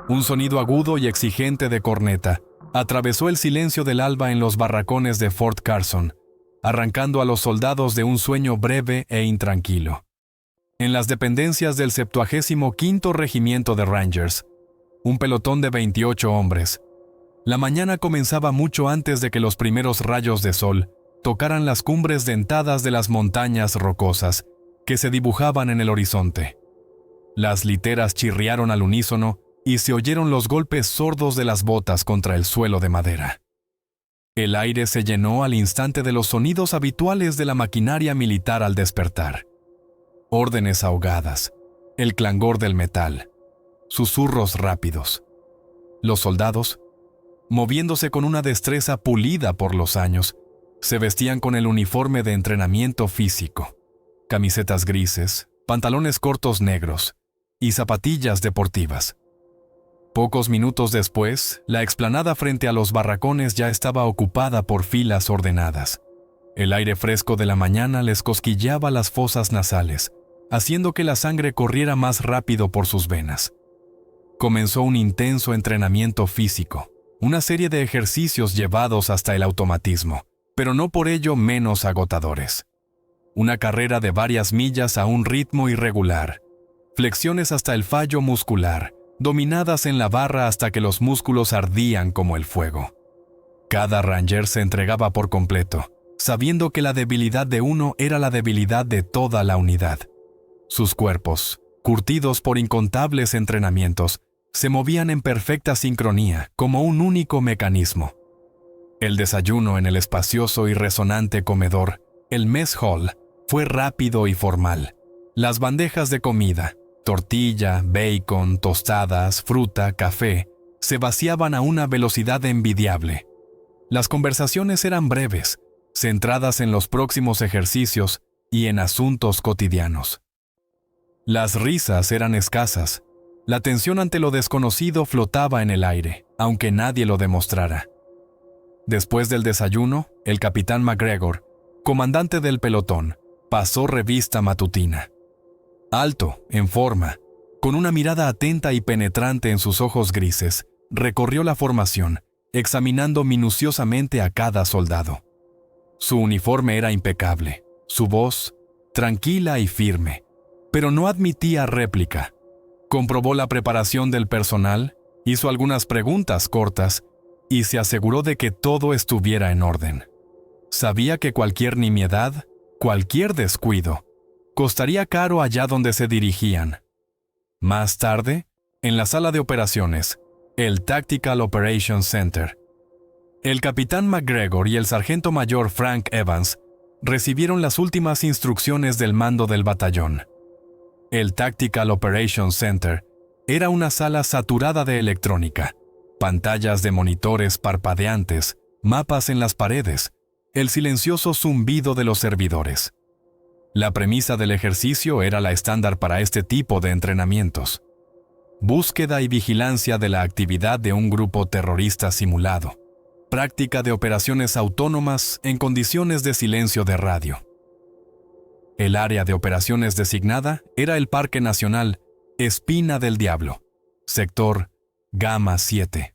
Un sonido agudo y exigente de corneta atravesó el silencio del alba en los barracones de Fort Carson, arrancando a los soldados de un sueño breve e intranquilo. En las dependencias del 75º Regimiento de Rangers, un pelotón de 28 hombres, la mañana comenzaba mucho antes de que los primeros rayos de sol tocaran las cumbres dentadas de las montañas rocosas que se dibujaban en el horizonte. Las literas chirriaron al unísono y se oyeron los golpes sordos de las botas contra el suelo de madera. El aire se llenó al instante de los sonidos habituales de la maquinaria militar al despertar. Órdenes ahogadas, el clangor del metal, susurros rápidos. Los soldados, moviéndose con una destreza pulida por los años, se vestían con el uniforme de entrenamiento físico, camisetas grises, pantalones cortos negros y zapatillas deportivas. Pocos minutos después, la explanada frente a los barracones ya estaba ocupada por filas ordenadas. El aire fresco de la mañana les cosquilleaba las fosas nasales, haciendo que la sangre corriera más rápido por sus venas. Comenzó un intenso entrenamiento físico, una serie de ejercicios llevados hasta el automatismo, pero no por ello menos agotadores. Una carrera de varias millas a un ritmo irregular, flexiones hasta el fallo muscular, dominadas en la barra hasta que los músculos ardían como el fuego. Cada ranger se entregaba por completo, sabiendo que la debilidad de uno era la debilidad de toda la unidad. Sus cuerpos, curtidos por incontables entrenamientos, se movían en perfecta sincronía, como un único mecanismo. El desayuno en el espacioso y resonante comedor, el mess hall, fue rápido y formal. Las bandejas de comida, tortilla, bacon, tostadas, fruta, café, se vaciaban a una velocidad envidiable. Las conversaciones eran breves, centradas en los próximos ejercicios y en asuntos cotidianos. Las risas eran escasas. La tensión ante lo desconocido flotaba en el aire, aunque nadie lo demostrara. Después del desayuno, el capitán McGregor, comandante del pelotón, pasó revista matutina. Alto, en forma, con una mirada atenta y penetrante en sus ojos grises, recorrió la formación, examinando minuciosamente a cada soldado. Su uniforme era impecable, su voz, tranquila y firme, pero no admitía réplica. Comprobó la preparación del personal, hizo algunas preguntas cortas y se aseguró de que todo estuviera en orden. Sabía que cualquier nimiedad, cualquier descuido, costaría caro allá donde se dirigían. Más tarde, en la sala de operaciones, el Tactical Operations Center, el capitán McGregor y el sargento mayor Frank Evans recibieron las últimas instrucciones del mando del batallón. El Tactical Operations Center era una sala saturada de electrónica, pantallas de monitores parpadeantes, mapas en las paredes, el silencioso zumbido de los servidores. La premisa del ejercicio era la estándar para este tipo de entrenamientos: búsqueda y vigilancia de la actividad de un grupo terrorista simulado, práctica de operaciones autónomas en condiciones de silencio de radio. El área de operaciones designada era el Parque Nacional Espina del Diablo, sector Gamma 7.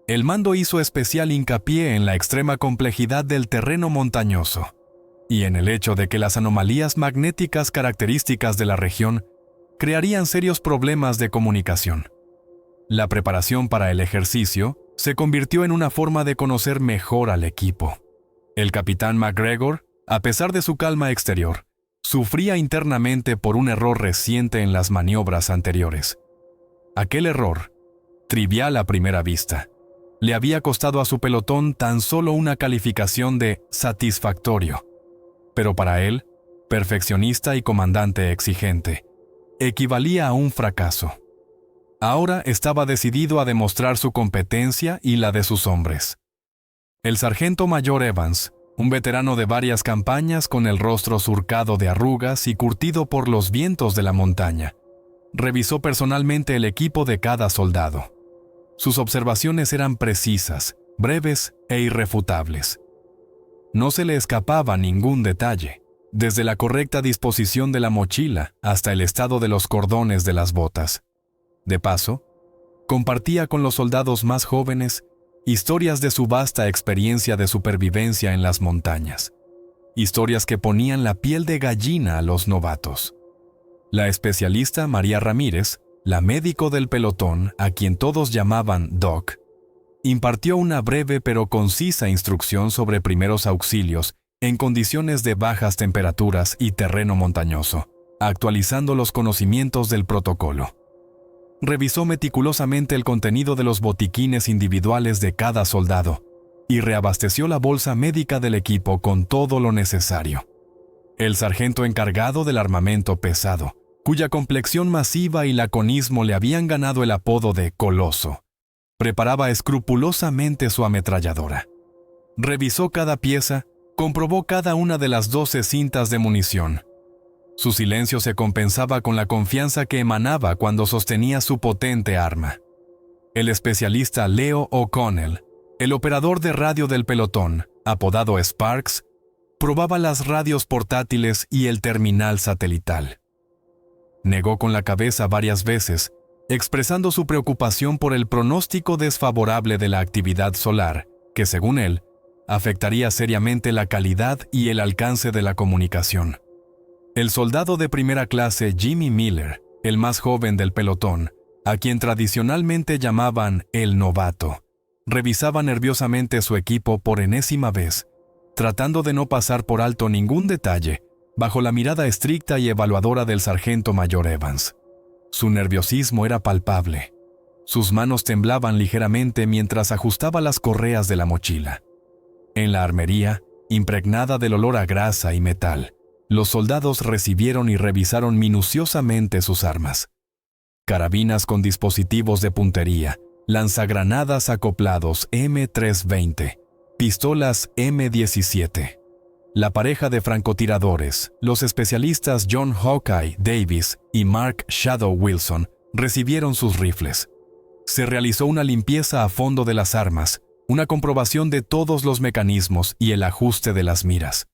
El mando hizo especial hincapié en la extrema complejidad del terreno montañoso y en el hecho de que las anomalías magnéticas características de la región crearían serios problemas de comunicación. La preparación para el ejercicio se convirtió en una forma de conocer mejor al equipo. El capitán McGregor, a pesar de su calma exterior, sufría internamente por un error reciente en las maniobras anteriores. Aquel error, trivial a primera vista, le había costado a su pelotón tan solo una calificación de satisfactorio, pero para él, perfeccionista y comandante exigente, equivalía a un fracaso. Ahora estaba decidido a demostrar su competencia y la de sus hombres. El sargento mayor Evans, un veterano de varias campañas con el rostro surcado de arrugas y curtido por los vientos de la montaña, revisó personalmente el equipo de cada soldado. Sus observaciones eran precisas, breves e irrefutables. No se le escapaba ningún detalle, desde la correcta disposición de la mochila hasta el estado de los cordones de las botas. De paso, compartía con los soldados más jóvenes historias de su vasta experiencia de supervivencia en las montañas, historias que ponían la piel de gallina a los novatos. La especialista María Ramírez, la médico del pelotón, a quien todos llamaban Doc, impartió una breve pero concisa instrucción sobre primeros auxilios en condiciones de bajas temperaturas y terreno montañoso, actualizando los conocimientos del protocolo. Revisó meticulosamente el contenido de los botiquines individuales de cada soldado y reabasteció la bolsa médica del equipo con todo lo necesario. El sargento encargado del armamento pesado, cuya complexión masiva y laconismo le habían ganado el apodo de Coloso, preparaba escrupulosamente su ametralladora. Revisó cada pieza, comprobó cada una de las 12 cintas de munición. Su silencio se compensaba con la confianza que emanaba cuando sostenía su potente arma. El especialista Leo O'Connell, el operador de radio del pelotón, apodado Sparks, probaba las radios portátiles y el terminal satelital. Negó con la cabeza varias veces, expresando su preocupación por el pronóstico desfavorable de la actividad solar, que según él, afectaría seriamente la calidad y el alcance de la comunicación. El soldado de primera clase Jimmy Miller, el más joven del pelotón, a quien tradicionalmente llamaban el novato, revisaba nerviosamente su equipo por enésima vez, tratando de no pasar por alto ningún detalle, bajo la mirada estricta y evaluadora del sargento mayor Evans. Su nerviosismo era palpable. Sus manos temblaban ligeramente mientras ajustaba las correas de la mochila. En la armería, impregnada del olor a grasa y metal, los soldados recibieron y revisaron minuciosamente sus armas. Carabinas con dispositivos de puntería, lanzagranadas acoplados M320, pistolas M17. La pareja de francotiradores, los especialistas John Hawkeye Davis y Mark Shadow Wilson, recibieron sus rifles. Se realizó una limpieza a fondo de las armas, una comprobación de todos los mecanismos y el ajuste de las miras.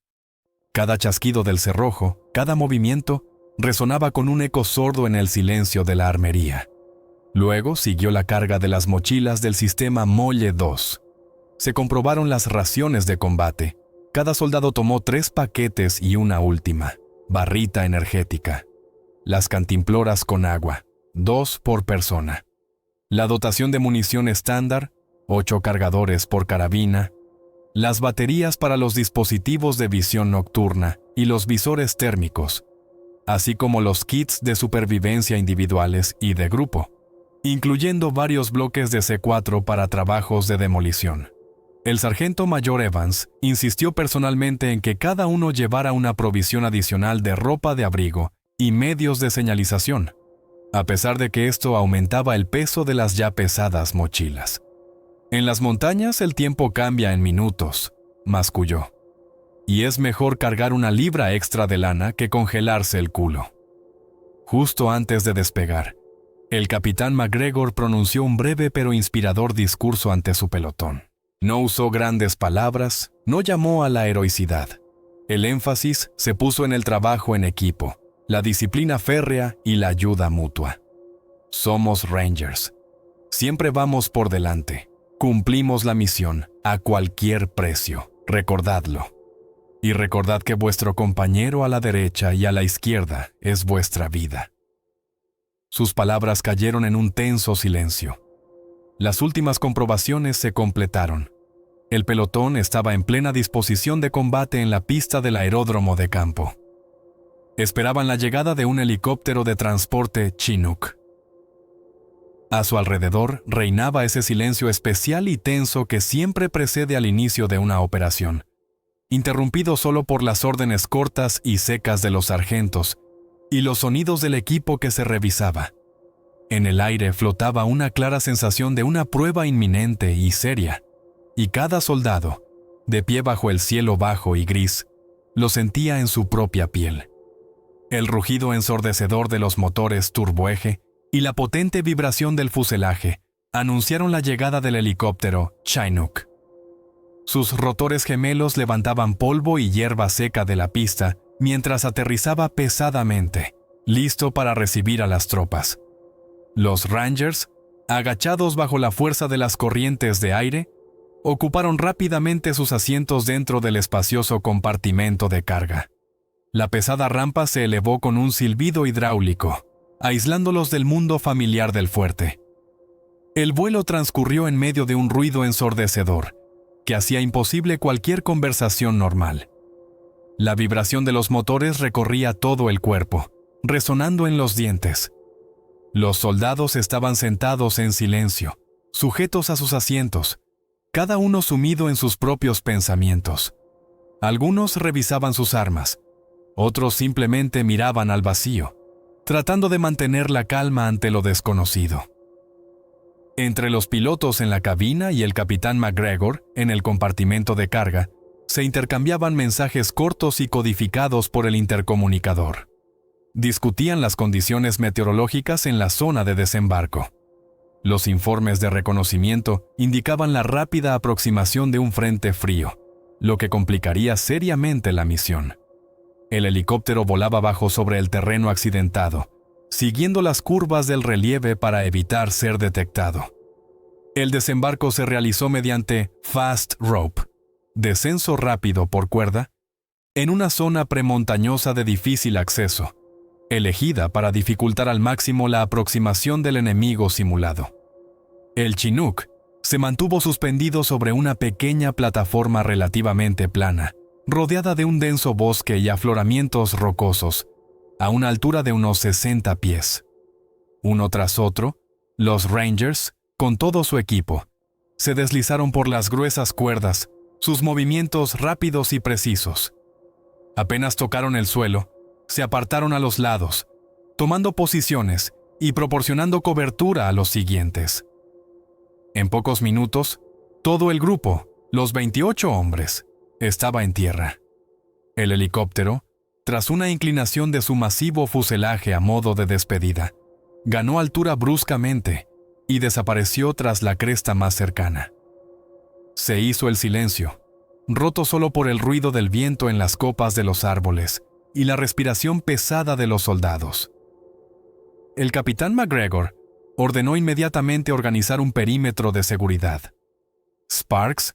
Cada chasquido del cerrojo, cada movimiento, resonaba con un eco sordo en el silencio de la armería. Luego siguió la carga de las mochilas del sistema Molle 2. Se comprobaron las raciones de combate. Cada soldado tomó 3 paquetes y una última, barrita energética. Las cantimploras con agua, 2 por persona. La dotación de munición estándar, 8 cargadores por carabina. Las baterías para los dispositivos de visión nocturna y los visores térmicos, así como los kits de supervivencia individuales y de grupo, incluyendo varios bloques de C4 para trabajos de demolición. El sargento mayor Evans insistió personalmente en que cada uno llevara una provisión adicional de ropa de abrigo y medios de señalización, a pesar de que esto aumentaba el peso de las ya pesadas mochilas. En las montañas el tiempo cambia en minutos, masculló, y es mejor cargar una libra extra de lana que congelarse el culo. Justo antes de despegar, el capitán McGregor pronunció un breve pero inspirador discurso ante su pelotón. No usó grandes palabras, no llamó a la heroicidad. El énfasis se puso en el trabajo en equipo, la disciplina férrea y la ayuda mutua. Somos Rangers. Siempre vamos por delante. Cumplimos la misión a cualquier precio. Recordadlo. Y recordad que vuestro compañero a la derecha y a la izquierda es vuestra vida. Sus palabras cayeron en un tenso silencio. Las últimas comprobaciones se completaron. El pelotón estaba en plena disposición de combate en la pista del aeródromo de campo. Esperaban la llegada de un helicóptero de transporte Chinook. A su alrededor reinaba ese silencio especial y tenso que siempre precede al inicio de una operación, interrumpido solo por las órdenes cortas y secas de los sargentos y los sonidos del equipo que se revisaba. En el aire flotaba una clara sensación de una prueba inminente y seria, y cada soldado, de pie bajo el cielo bajo y gris, lo sentía en su propia piel. El rugido ensordecedor de los motores turboeje y la potente vibración del fuselaje anunciaron la llegada del helicóptero Chinook. Sus rotores gemelos levantaban polvo y hierba seca de la pista mientras aterrizaba pesadamente, listo para recibir a las tropas. Los Rangers, agachados bajo la fuerza de las corrientes de aire, ocuparon rápidamente sus asientos dentro del espacioso compartimento de carga. La pesada rampa se elevó con un silbido hidráulico, aislándolos del mundo familiar del fuerte. El vuelo transcurrió en medio de un ruido ensordecedor, que hacía imposible cualquier conversación normal. La vibración de los motores recorría todo el cuerpo, resonando en los dientes. Los soldados estaban sentados en silencio, sujetos a sus asientos, cada uno sumido en sus propios pensamientos. Algunos revisaban sus armas, otros simplemente miraban al vacío, tratando de mantener la calma ante lo desconocido. Entre los pilotos en la cabina y el capitán McGregor, en el compartimento de carga, se intercambiaban mensajes cortos y codificados por el intercomunicador. Discutían las condiciones meteorológicas en la zona de desembarco. Los informes de reconocimiento indicaban la rápida aproximación de un frente frío, lo que complicaría seriamente la misión. El helicóptero volaba bajo sobre el terreno accidentado, siguiendo las curvas del relieve para evitar ser detectado. El desembarco se realizó mediante fast rope, descenso rápido por cuerda, en una zona premontañosa de difícil acceso, elegida para dificultar al máximo la aproximación del enemigo simulado. El Chinook se mantuvo suspendido sobre una pequeña plataforma relativamente plana, rodeada de un denso bosque y afloramientos rocosos, a una altura de unos 60 pies. Uno tras otro, los Rangers, con todo su equipo, se deslizaron por las gruesas cuerdas, sus movimientos rápidos y precisos. Apenas tocaron el suelo, se apartaron a los lados, tomando posiciones y proporcionando cobertura a los siguientes. En pocos minutos, todo el grupo, los 28 hombres, estaba en tierra. El helicóptero, tras una inclinación de su masivo fuselaje a modo de despedida, ganó altura bruscamente y desapareció tras la cresta más cercana. Se hizo el silencio, roto solo por el ruido del viento en las copas de los árboles y la respiración pesada de los soldados. El capitán McGregor ordenó inmediatamente organizar un perímetro de seguridad. Sparks,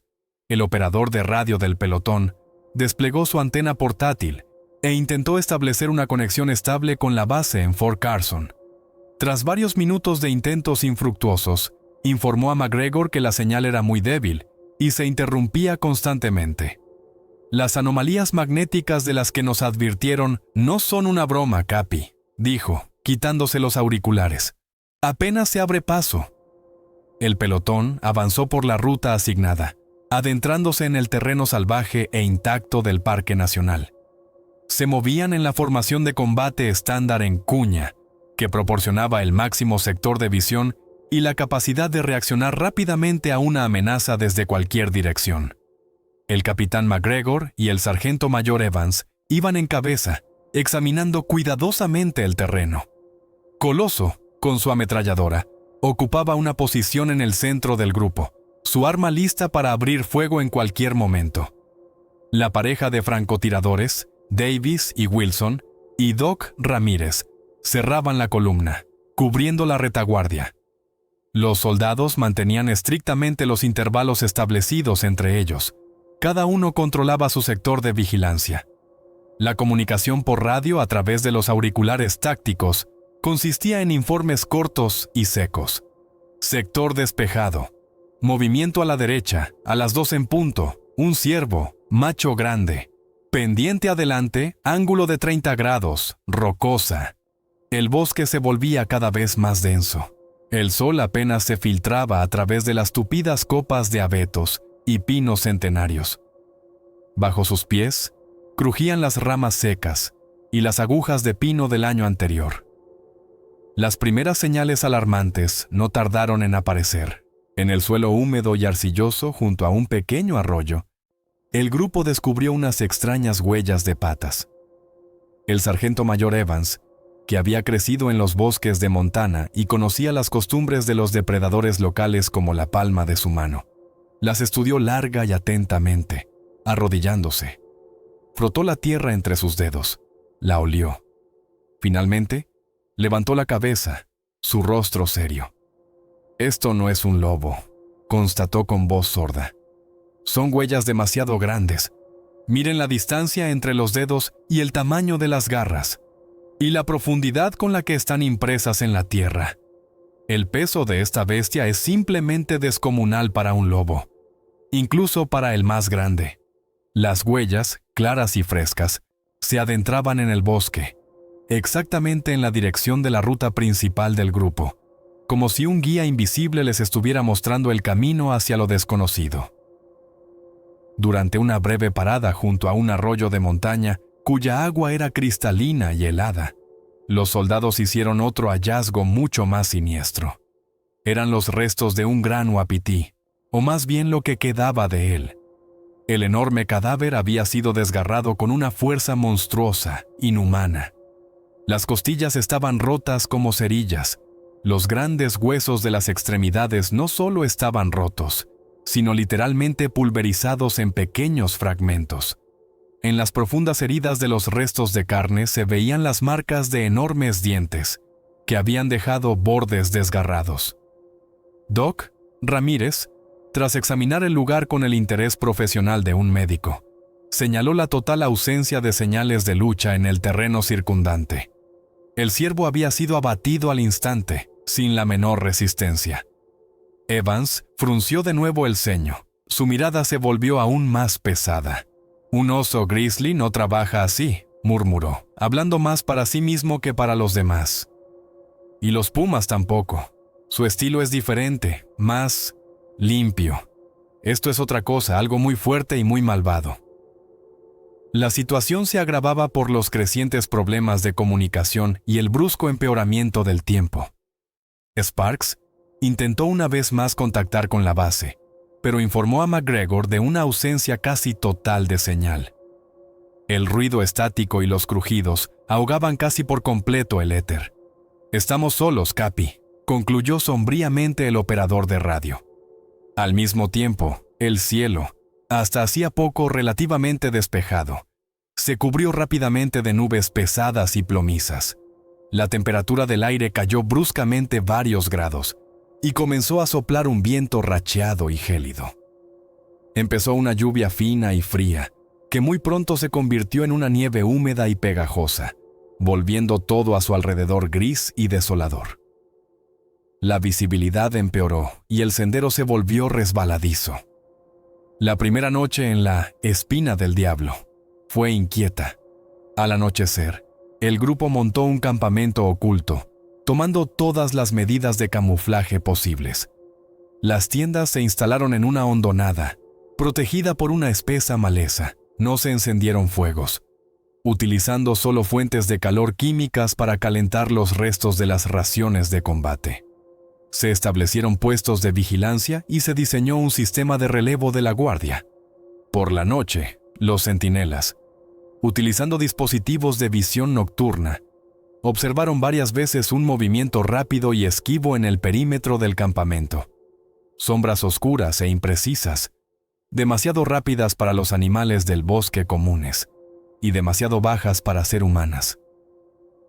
el operador de radio del pelotón, desplegó su antena portátil e intentó establecer una conexión estable con la base en Fort Carson. Tras varios minutos de intentos infructuosos, informó a McGregor que la señal era muy débil y se interrumpía constantemente. Las anomalías magnéticas de las que nos advirtieron no son una broma, Capi, dijo, quitándose los auriculares. Apenas se abre paso. El pelotón avanzó por la ruta asignada, adentrándose en el terreno salvaje e intacto del Parque Nacional. Se movían en la formación de combate estándar en cuña, que proporcionaba el máximo sector de visión y la capacidad de reaccionar rápidamente a una amenaza desde cualquier dirección. El capitán McGregor y el sargento mayor Evans iban en cabeza, examinando cuidadosamente el terreno. Coloso, con su ametralladora, ocupaba una posición en el centro del grupo, su arma lista para abrir fuego en cualquier momento. La pareja de francotiradores, Davis y Wilson, y Doc Ramírez, cerraban la columna, cubriendo la retaguardia. Los soldados mantenían estrictamente los intervalos establecidos entre ellos. Cada uno controlaba su sector de vigilancia. La comunicación por radio a través de los auriculares tácticos consistía en informes cortos y secos. Sector despejado. Movimiento a la derecha, a las 2 en punto, un ciervo, macho grande. Pendiente adelante, ángulo de 30 grados, rocosa. El bosque se volvía cada vez más denso. El sol apenas se filtraba a través de las tupidas copas de abetos y pinos centenarios. Bajo sus pies, crujían las ramas secas y las agujas de pino del año anterior. Las primeras señales alarmantes no tardaron en aparecer. En el suelo húmedo y arcilloso junto a un pequeño arroyo, el grupo descubrió unas extrañas huellas de patas. El sargento mayor Evans, que había crecido en los bosques de Montana y conocía las costumbres de los depredadores locales como la palma de su mano, las estudió larga y atentamente, arrodillándose. Frotó la tierra entre sus dedos, la olió. Finalmente, levantó la cabeza, su rostro serio. Esto no es un lobo, constató con voz sorda. Son huellas demasiado grandes. Miren la distancia entre los dedos y el tamaño de las garras, y la profundidad con la que están impresas en la tierra. El peso de esta bestia es simplemente descomunal para un lobo, incluso para el más grande. Las huellas, claras y frescas, se adentraban en el bosque, exactamente en la dirección de la ruta principal del grupo, como si un guía invisible les estuviera mostrando el camino hacia lo desconocido. Durante una breve parada junto a un arroyo de montaña, cuya agua era cristalina y helada, los soldados hicieron otro hallazgo mucho más siniestro. Eran los restos de un gran uapití, o más bien lo que quedaba de él. El enorme cadáver había sido desgarrado con una fuerza monstruosa, inhumana. Las costillas estaban rotas como cerillas. Los grandes huesos de las extremidades no solo estaban rotos, sino literalmente pulverizados en pequeños fragmentos. En las profundas heridas de los restos de carne se veían las marcas de enormes dientes, que habían dejado bordes desgarrados. Doc Ramírez, tras examinar el lugar con el interés profesional de un médico, señaló la total ausencia de señales de lucha en el terreno circundante. El ciervo había sido abatido al instante, sin la menor resistencia. Evans frunció de nuevo el ceño. Su mirada se volvió aún más pesada. «Un oso grizzly no trabaja así», murmuró, hablando más para sí mismo que para los demás. «Y los pumas tampoco. Su estilo es diferente, más limpio. Esto es otra cosa, algo muy fuerte y muy malvado». La situación se agravaba por los crecientes problemas de comunicación y el brusco empeoramiento del tiempo. Sparks intentó una vez más contactar con la base, pero informó a McGregor de una ausencia casi total de señal. El ruido estático y los crujidos ahogaban casi por completo el éter. «Estamos solos, Capi», concluyó sombríamente el operador de radio. Al mismo tiempo, el cielo, hasta hacía poco relativamente despejado, se cubrió rápidamente de nubes pesadas y plomizas. La temperatura del aire cayó bruscamente varios grados, y comenzó a soplar un viento racheado y gélido. Empezó una lluvia fina y fría, que muy pronto se convirtió en una nieve húmeda y pegajosa, volviendo todo a su alrededor gris y desolador. La visibilidad empeoró y el sendero se volvió resbaladizo. La primera noche en la Espina del Diablo fue inquieta. Al anochecer, el grupo montó un campamento oculto, tomando todas las medidas de camuflaje posibles. Las tiendas se instalaron en una hondonada, protegida por una espesa maleza. No se encendieron fuegos, utilizando solo fuentes de calor químicas para calentar los restos de las raciones de combate. Se establecieron puestos de vigilancia y se diseñó un sistema de relevo de la guardia. Por la noche, los centinelas, utilizando dispositivos de visión nocturna, observaron varias veces un movimiento rápido y esquivo en el perímetro del campamento. Sombras oscuras e imprecisas, demasiado rápidas para los animales del bosque comunes y demasiado bajas para ser humanas.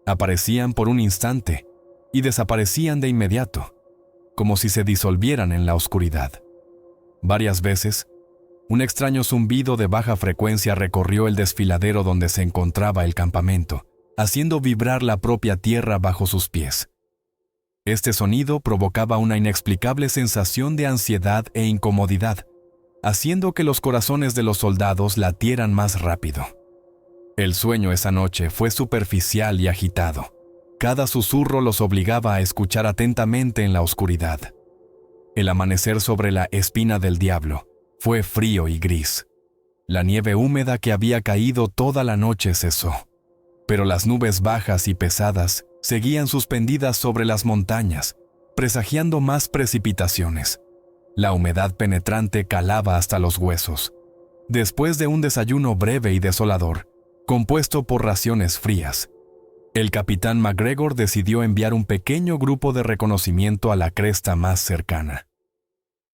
Aparecían por un instante y desaparecían de inmediato, como si se disolvieran en la oscuridad. Varias veces, un extraño zumbido de baja frecuencia recorrió el desfiladero donde se encontraba el campamento, haciendo vibrar la propia tierra bajo sus pies. Este sonido provocaba una inexplicable sensación de ansiedad e incomodidad, haciendo que los corazones de los soldados latieran más rápido. El sueño esa noche fue superficial y agitado. Cada susurro los obligaba a escuchar atentamente en la oscuridad. El amanecer sobre la Espina del Diablo fue frío y gris. La nieve húmeda que había caído toda la noche cesó, pero las nubes bajas y pesadas seguían suspendidas sobre las montañas, presagiando más precipitaciones. La humedad penetrante calaba hasta los huesos. Después de un desayuno breve y desolador, compuesto por raciones frías, el capitán McGregor decidió enviar un pequeño grupo de reconocimiento a la cresta más cercana.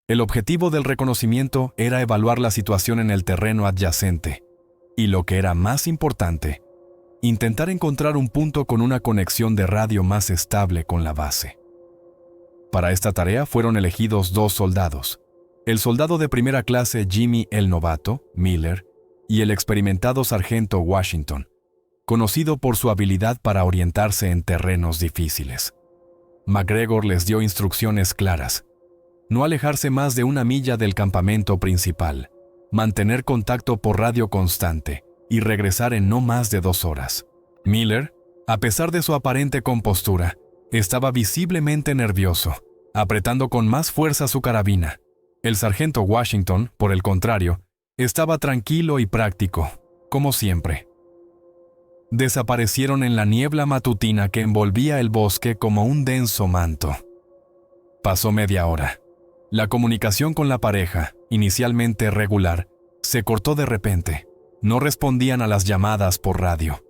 El objetivo del reconocimiento era evaluar la situación en el terreno adyacente, y lo que era más importante, intentar encontrar un punto con una conexión de radio más estable con la base. Para esta tarea fueron elegidos 2 soldados: el soldado de primera clase Jimmy el novato, Miller, y el experimentado sargento Washington, conocido por su habilidad para orientarse en terrenos difíciles. McGregor les dio instrucciones claras: no alejarse más de 1 milla del campamento principal, mantener contacto por radio constante y regresar en no más de 2 horas. Miller, a pesar de su aparente compostura, estaba visiblemente nervioso, apretando con más fuerza su carabina. El sargento Washington, por el contrario, estaba tranquilo y práctico, como siempre. Desaparecieron en la niebla matutina que envolvía el bosque como un denso manto. Pasó media hora. La comunicación con la pareja, inicialmente regular, se cortó de repente. No respondían a las llamadas por radio.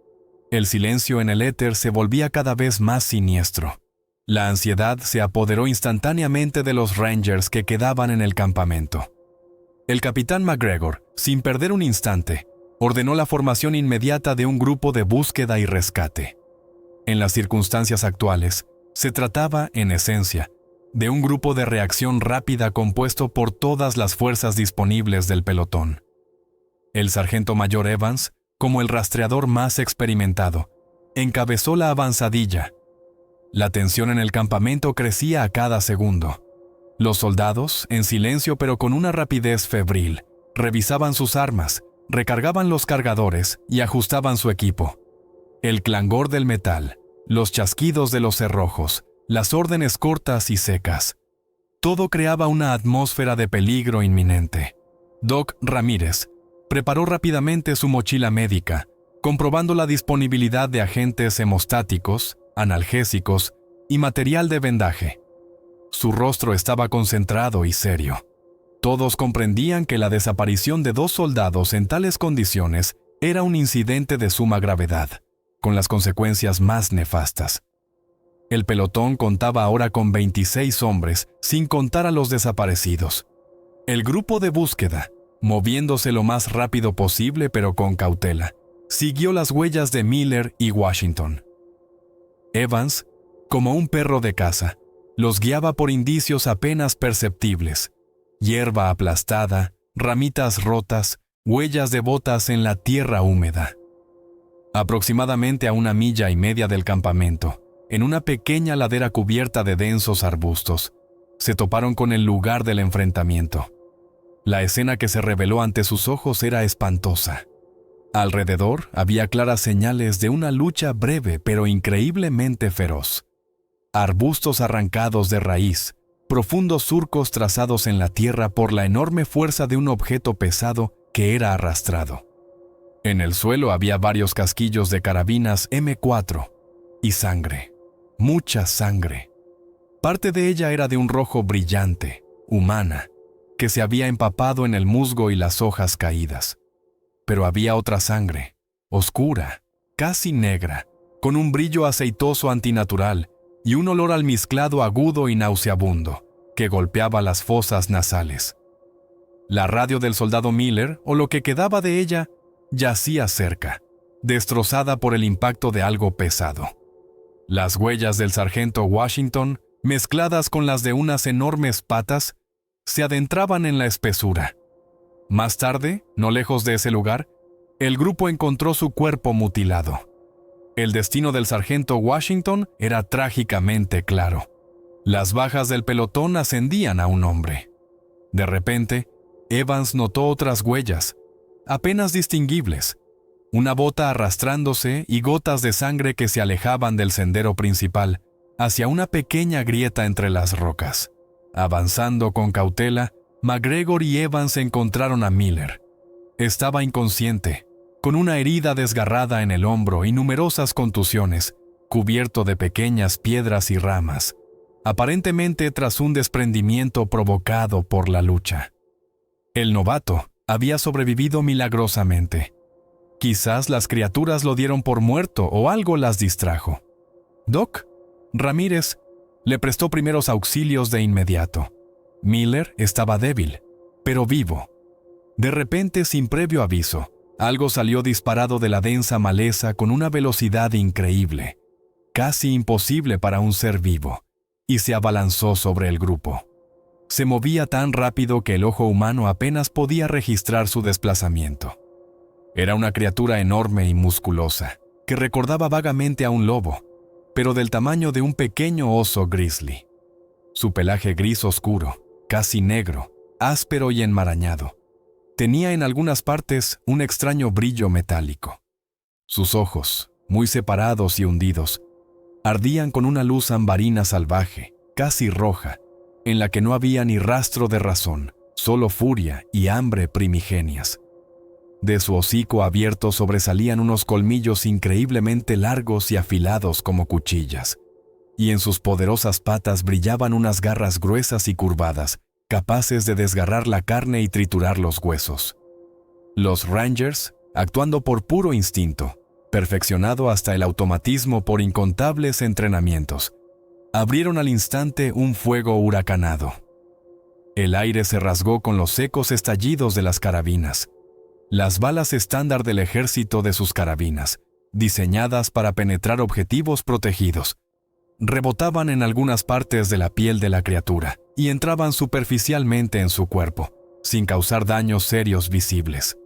El silencio en el éter se volvía cada vez más siniestro. La ansiedad se apoderó instantáneamente de los Rangers que quedaban en el campamento. El capitán McGregor, sin perder un instante, ordenó la formación inmediata de un grupo de búsqueda y rescate. En las circunstancias actuales, se trataba, en esencia, de un grupo de reacción rápida compuesto por todas las fuerzas disponibles del pelotón. El sargento mayor Evans, como el rastreador más experimentado, encabezó la avanzadilla. La tensión en el campamento crecía a cada segundo. Los soldados, en silencio pero con una rapidez febril, revisaban sus armas, recargaban los cargadores y ajustaban su equipo. El clangor del metal, los chasquidos de los cerrojos, las órdenes cortas y secas. Todo creaba una atmósfera de peligro inminente. Doc Ramírez preparó rápidamente su mochila médica, comprobando la disponibilidad de agentes hemostáticos, analgésicos y material de vendaje. Su rostro estaba concentrado y serio. Todos comprendían que la desaparición de 2 soldados en tales condiciones era un incidente de suma gravedad, con las consecuencias más nefastas. El pelotón contaba ahora con 26 hombres, sin contar a los desaparecidos. El grupo de búsqueda, moviéndose lo más rápido posible pero con cautela, siguió las huellas de Miller y Washington. Evans, como un perro de caza, los guiaba por indicios apenas perceptibles: hierba aplastada, ramitas rotas, huellas de botas en la tierra húmeda. Aproximadamente a 1,5 millas del campamento, en una pequeña ladera cubierta de densos arbustos, se toparon con el lugar del enfrentamiento. La escena que se reveló ante sus ojos era espantosa. Alrededor había claras señales de una lucha breve pero increíblemente feroz. Arbustos arrancados de raíz, profundos surcos trazados en la tierra por la enorme fuerza de un objeto pesado que era arrastrado. En el suelo había varios casquillos de carabinas M4 y sangre, mucha sangre. Parte de ella era de un rojo brillante, humana, que se había empapado en el musgo y las hojas caídas. Pero había otra sangre, oscura, casi negra, con un brillo aceitoso antinatural y un olor almizclado agudo y nauseabundo, que golpeaba las fosas nasales. La radio del soldado Miller, o lo que quedaba de ella, yacía cerca, destrozada por el impacto de algo pesado. Las huellas del sargento Washington, mezcladas con las de unas enormes patas, se adentraban en la espesura. Más tarde, no lejos de ese lugar, el grupo encontró su cuerpo mutilado. El destino del sargento Washington era trágicamente claro. Las bajas del pelotón ascendían a un hombre. De repente, Evans notó otras huellas, apenas distinguibles, una bota arrastrándose y gotas de sangre que se alejaban del sendero principal hacia una pequeña grieta entre las rocas. Avanzando con cautela, McGregor y Evans encontraron a Miller. Estaba inconsciente, con una herida desgarrada en el hombro y numerosas contusiones, cubierto de pequeñas piedras y ramas, aparentemente tras un desprendimiento provocado por la lucha. El novato había sobrevivido milagrosamente. Quizás las criaturas lo dieron por muerto o algo las distrajo. Doc Ramírez le prestó primeros auxilios de inmediato. Miller estaba débil, pero vivo. De repente, sin previo aviso, algo salió disparado de la densa maleza con una velocidad increíble, casi imposible para un ser vivo, y se abalanzó sobre el grupo. Se movía tan rápido que el ojo humano apenas podía registrar su desplazamiento. Era una criatura enorme y musculosa, que recordaba vagamente a un lobo, pero del tamaño de un pequeño oso grizzly. Su pelaje gris oscuro, casi negro, áspero y enmarañado. Tenía en algunas partes un extraño brillo metálico. Sus ojos, muy separados y hundidos, ardían con una luz ambarina salvaje, casi roja, en la que no había ni rastro de razón, solo furia y hambre primigenias. De su hocico abierto sobresalían unos colmillos increíblemente largos y afilados como cuchillas, y en sus poderosas patas brillaban unas garras gruesas y curvadas, capaces de desgarrar la carne y triturar los huesos. Los Rangers, actuando por puro instinto, perfeccionado hasta el automatismo por incontables entrenamientos, abrieron al instante un fuego huracanado. El aire se rasgó con los secos estallidos de las carabinas. Las balas estándar del ejército de sus carabinas, diseñadas para penetrar objetivos protegidos, rebotaban en algunas partes de la piel de la criatura y entraban superficialmente en su cuerpo, sin causar daños serios visibles.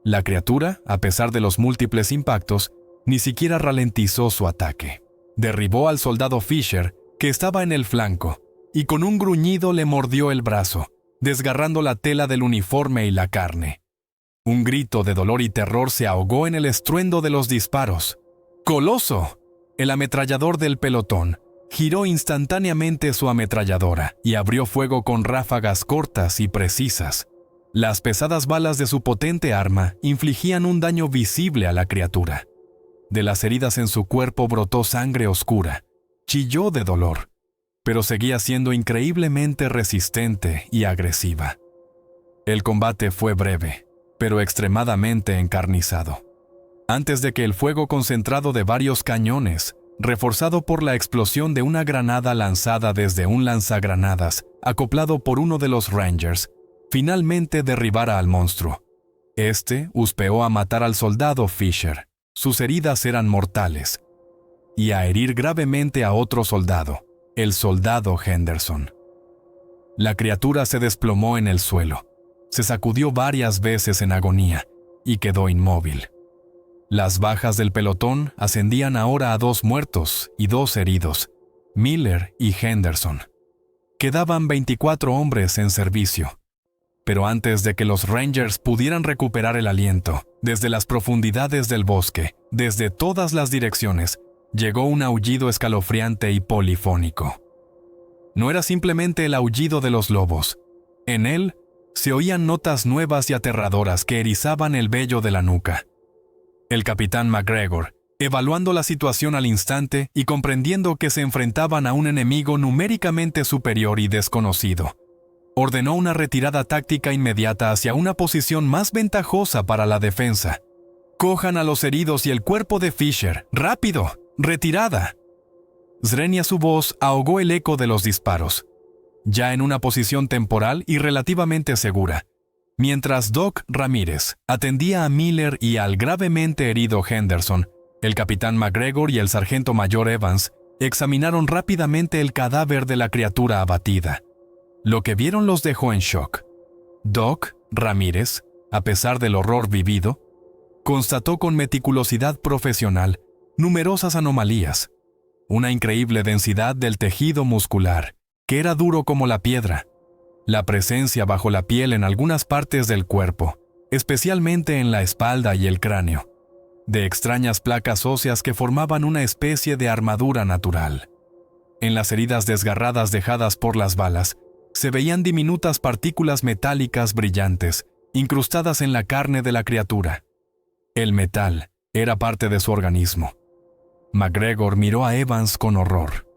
La criatura, a pesar de los múltiples impactos, ni siquiera ralentizó su ataque. Derribó al soldado Fisher, que estaba en el flanco, y con un gruñido le mordió el brazo, desgarrando la tela del uniforme y la carne. Un grito de dolor y terror se ahogó en el estruendo de los disparos. ¡Coloso! El ametrallador del pelotón giró instantáneamente su ametralladora y abrió fuego con ráfagas cortas y precisas. Las pesadas balas de su potente arma infligían un daño visible a la criatura. De las heridas en su cuerpo brotó sangre oscura. Chilló de dolor, pero seguía siendo increíblemente resistente y agresiva. El combate fue breve, pero extremadamente encarnizado. Antes de que el fuego concentrado de varios cañones, reforzado por la explosión de una granada lanzada desde un lanzagranadas, acoplado por uno de los Rangers, finalmente derribara al monstruo. Este huspeó a matar al soldado Fisher. Sus heridas eran mortales. Y a herir gravemente a otro soldado, el soldado Henderson. La criatura se desplomó en el suelo. Se sacudió varias veces en agonía y quedó inmóvil. Las bajas del pelotón ascendían ahora a 2 muertos y 2 heridos, Miller y Henderson. Quedaban 24 hombres en servicio. Pero antes de que los Rangers pudieran recuperar el aliento, desde las profundidades del bosque, desde todas las direcciones, llegó un aullido escalofriante y polifónico. No era simplemente el aullido de los lobos. En él se oían notas nuevas y aterradoras que erizaban el vello de la nuca. El capitán McGregor, evaluando la situación al instante y comprendiendo que se enfrentaban a un enemigo numéricamente superior y desconocido, ordenó una retirada táctica inmediata hacia una posición más ventajosa para la defensa. «Cojan a los heridos y el cuerpo de Fisher. ¡Rápido! ¡Retirada!». Zrenia su voz ahogó el eco de los disparos. Ya en una posición temporal y relativamente segura, mientras Doc Ramírez atendía a Miller y al gravemente herido Henderson, el capitán McGregor y el sargento mayor Evans examinaron rápidamente el cadáver de la criatura abatida. Lo que vieron los dejó en shock. Doc Ramírez, a pesar del horror vivido, constató con meticulosidad profesional numerosas anomalías, una increíble densidad del tejido muscular, que era duro como la piedra, la presencia bajo la piel en algunas partes del cuerpo, especialmente en la espalda y el cráneo, de extrañas placas óseas que formaban una especie de armadura natural. En las heridas desgarradas dejadas por las balas, se veían diminutas partículas metálicas brillantes, incrustadas en la carne de la criatura. El metal era parte de su organismo. McGregor miró a Evans con horror.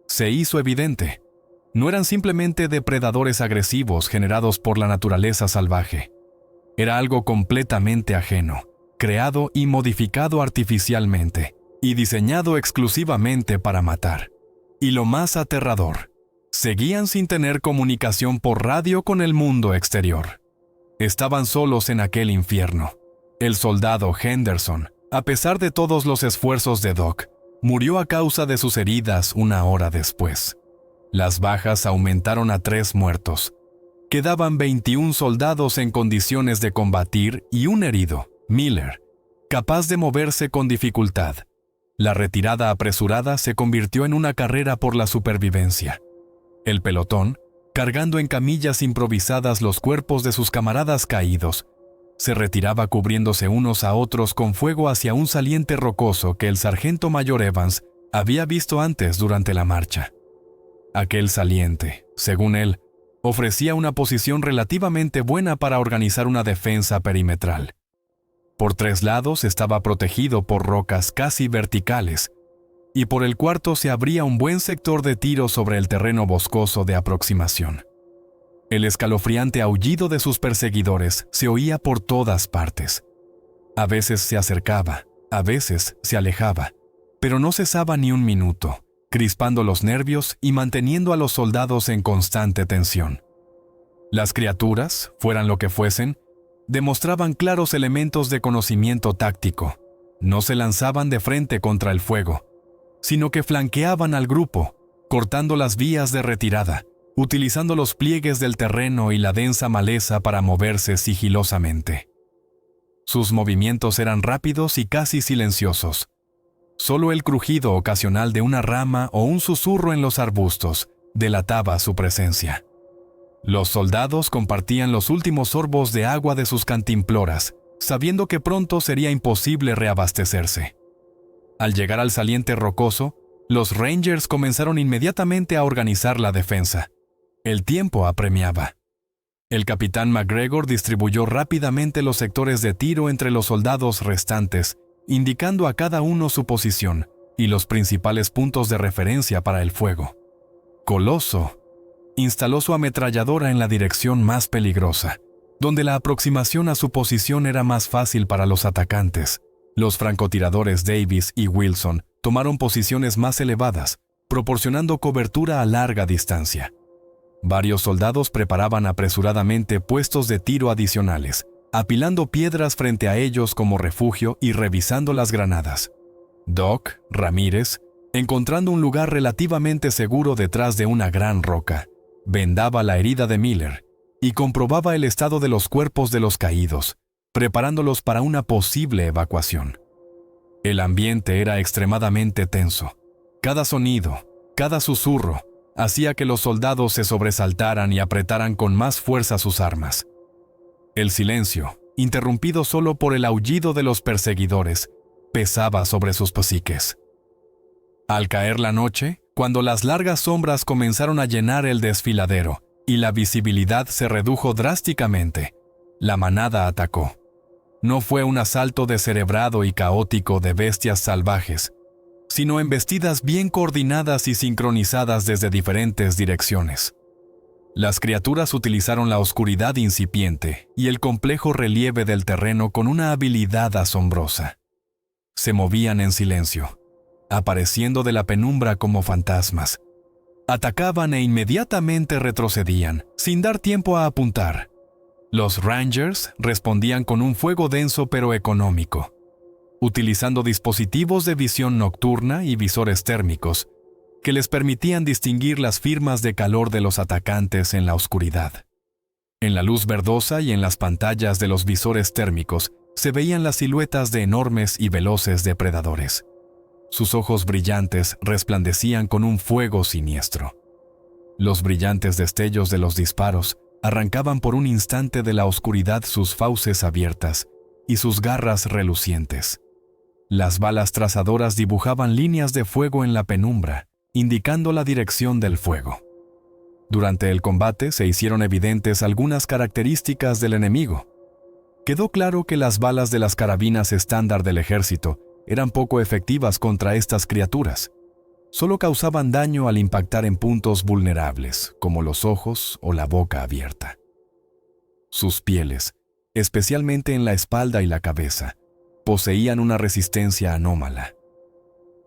Se hizo evidente. No eran simplemente depredadores agresivos generados por la naturaleza salvaje. Era algo completamente ajeno, creado y modificado artificialmente, y diseñado exclusivamente para matar. Y lo más aterrador, seguían sin tener comunicación por radio con el mundo exterior. Estaban solos en aquel infierno. El soldado Henderson, a pesar de todos los esfuerzos de Doc, murió a causa de sus heridas una hora después. Las bajas aumentaron a 3 muertos. Quedaban 21 soldados en condiciones de combatir y un herido, Miller, capaz de moverse con dificultad. La retirada apresurada se convirtió en una carrera por la supervivencia. El pelotón, cargando en camillas improvisadas los cuerpos de sus camaradas caídos, se retiraba cubriéndose unos a otros con fuego hacia un saliente rocoso que el sargento mayor Evans había visto antes durante la marcha. Aquel saliente, según él, ofrecía una posición relativamente buena para organizar una defensa perimetral. Por 3 lados estaba protegido por rocas casi verticales, y por el cuarto se abría un buen sector de tiro sobre el terreno boscoso de aproximación. El escalofriante aullido de sus perseguidores se oía por todas partes. A veces se acercaba, a veces se alejaba, pero no cesaba ni un minuto, crispando los nervios y manteniendo a los soldados en constante tensión. Las criaturas, fueran lo que fuesen, demostraban claros elementos de conocimiento táctico. No se lanzaban de frente contra el fuego, sino que flanqueaban al grupo, cortando las vías de retirada, utilizando los pliegues del terreno y la densa maleza para moverse sigilosamente. Sus movimientos eran rápidos y casi silenciosos. Solo el crujido ocasional de una rama o un susurro en los arbustos delataba su presencia. Los soldados compartían los últimos sorbos de agua de sus cantimploras, sabiendo que pronto sería imposible reabastecerse. Al llegar al saliente rocoso, los Rangers comenzaron inmediatamente a organizar la defensa. El tiempo apremiaba. El capitán McGregor distribuyó rápidamente los sectores de tiro entre los soldados restantes, indicando a cada uno su posición y los principales puntos de referencia para el fuego. Coloso instaló su ametralladora en la dirección más peligrosa, donde la aproximación a su posición era más fácil para los atacantes. Los francotiradores Davis y Wilson tomaron posiciones más elevadas, proporcionando cobertura a larga distancia. Varios soldados preparaban apresuradamente puestos de tiro adicionales, apilando piedras frente a ellos como refugio y revisando las granadas. Doc, Ramírez, encontrando un lugar relativamente seguro detrás de una gran roca, vendaba la herida de Miller y comprobaba el estado de los cuerpos de los caídos, preparándolos para una posible evacuación. El ambiente era extremadamente tenso. Cada sonido, cada susurro, hacía que los soldados se sobresaltaran y apretaran con más fuerza sus armas. El silencio, interrumpido solo por el aullido de los perseguidores, pesaba sobre sus psiques. Al caer la noche, cuando las largas sombras comenzaron a llenar el desfiladero y la visibilidad se redujo drásticamente, la manada atacó. No fue un asalto descerebrado y caótico de bestias salvajes, sino embestidas bien coordinadas y sincronizadas desde diferentes direcciones. Las criaturas utilizaron la oscuridad incipiente y el complejo relieve del terreno con una habilidad asombrosa. Se movían en silencio, apareciendo de la penumbra como fantasmas. Atacaban e inmediatamente retrocedían, sin dar tiempo a apuntar. Los Rangers respondían con un fuego denso pero económico, utilizando dispositivos de visión nocturna y visores térmicos que les permitían distinguir las firmas de calor de los atacantes en la oscuridad. En la luz verdosa y en las pantallas de los visores térmicos se veían las siluetas de enormes y veloces depredadores. Sus ojos brillantes resplandecían con un fuego siniestro. Los brillantes destellos de los disparos arrancaban por un instante de la oscuridad sus fauces abiertas y sus garras relucientes. Las balas trazadoras dibujaban líneas de fuego en la penumbra, indicando la dirección del fuego. Durante el combate se hicieron evidentes algunas características del enemigo. Quedó claro que las balas de las carabinas estándar del ejército eran poco efectivas contra estas criaturas. Solo causaban daño al impactar en puntos vulnerables, como los ojos o la boca abierta. Sus pieles, especialmente en la espalda y la cabeza, poseían una resistencia anómala.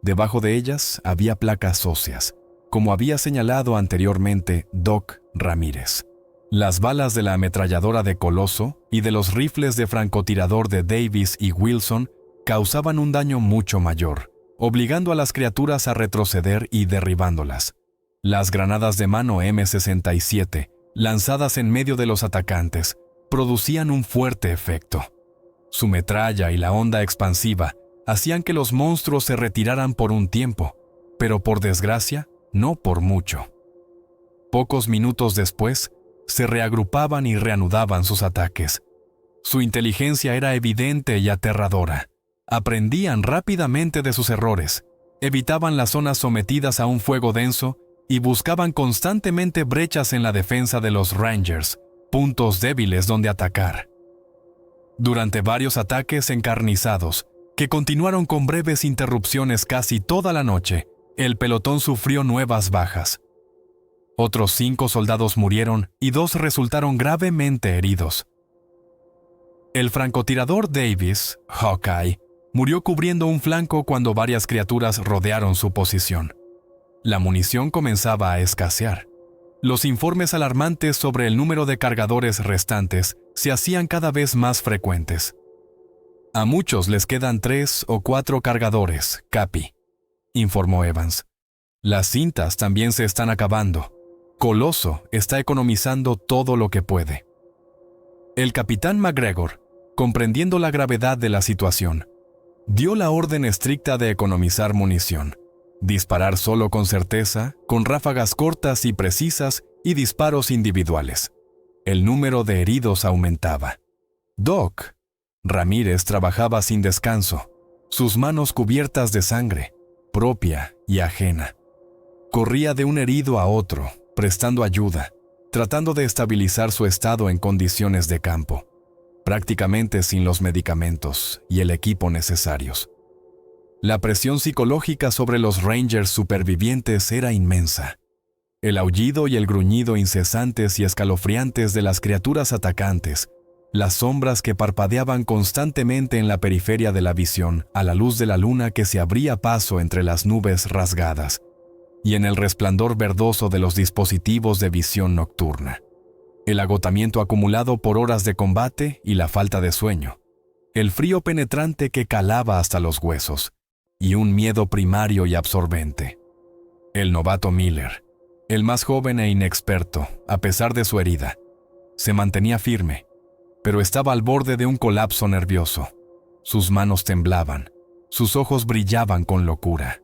Debajo de ellas había placas óseas, como había señalado anteriormente Doc Ramírez. Las balas de la ametralladora de Coloso y de los rifles de francotirador de Davis y Wilson causaban un daño mucho mayor, obligando a las criaturas a retroceder y derribándolas. Las granadas de mano M67, lanzadas en medio de los atacantes, producían un fuerte efecto. Su metralla y la onda expansiva hacían que los monstruos se retiraran por un tiempo, pero por desgracia, no por mucho. Pocos minutos después, se reagrupaban y reanudaban sus ataques. Su inteligencia era evidente y aterradora. Aprendían rápidamente de sus errores, evitaban las zonas sometidas a un fuego denso y buscaban constantemente brechas en la defensa de los Rangers, puntos débiles donde atacar. Durante varios ataques encarnizados, que continuaron con breves interrupciones casi toda la noche, el pelotón sufrió nuevas bajas. Otros 5 soldados murieron y 2 resultaron gravemente heridos. El francotirador Davis, Hawkeye, murió cubriendo un flanco cuando varias criaturas rodearon su posición. La munición comenzaba a escasear. Los informes alarmantes sobre el número de cargadores restantes se hacían cada vez más frecuentes. A muchos les quedan 3 o 4 cargadores, Capi, informó Evans. Las cintas también se están acabando. Coloso está economizando todo lo que puede. El capitán McGregor, comprendiendo la gravedad de la situación, dio la orden estricta de economizar munición, disparar solo con certeza, con ráfagas cortas y precisas y disparos individuales. El número de heridos aumentaba. Doc Ramírez trabajaba sin descanso, sus manos cubiertas de sangre, propia y ajena. Corría de un herido a otro, prestando ayuda, tratando de estabilizar su estado en condiciones de campo, prácticamente sin los medicamentos y el equipo necesarios. La presión psicológica sobre los Rangers supervivientes era inmensa. El aullido y el gruñido incesantes y escalofriantes de las criaturas atacantes, las sombras que parpadeaban constantemente en la periferia de la visión a la luz de la luna que se abría paso entre las nubes rasgadas, y en el resplandor verdoso de los dispositivos de visión nocturna. El agotamiento acumulado por horas de combate y la falta de sueño. El frío penetrante que calaba hasta los huesos. Y un miedo primario y absorbente. El novato Miller, el más joven e inexperto, a pesar de su herida, se mantenía firme, pero estaba al borde de un colapso nervioso. Sus manos temblaban, sus ojos brillaban con locura.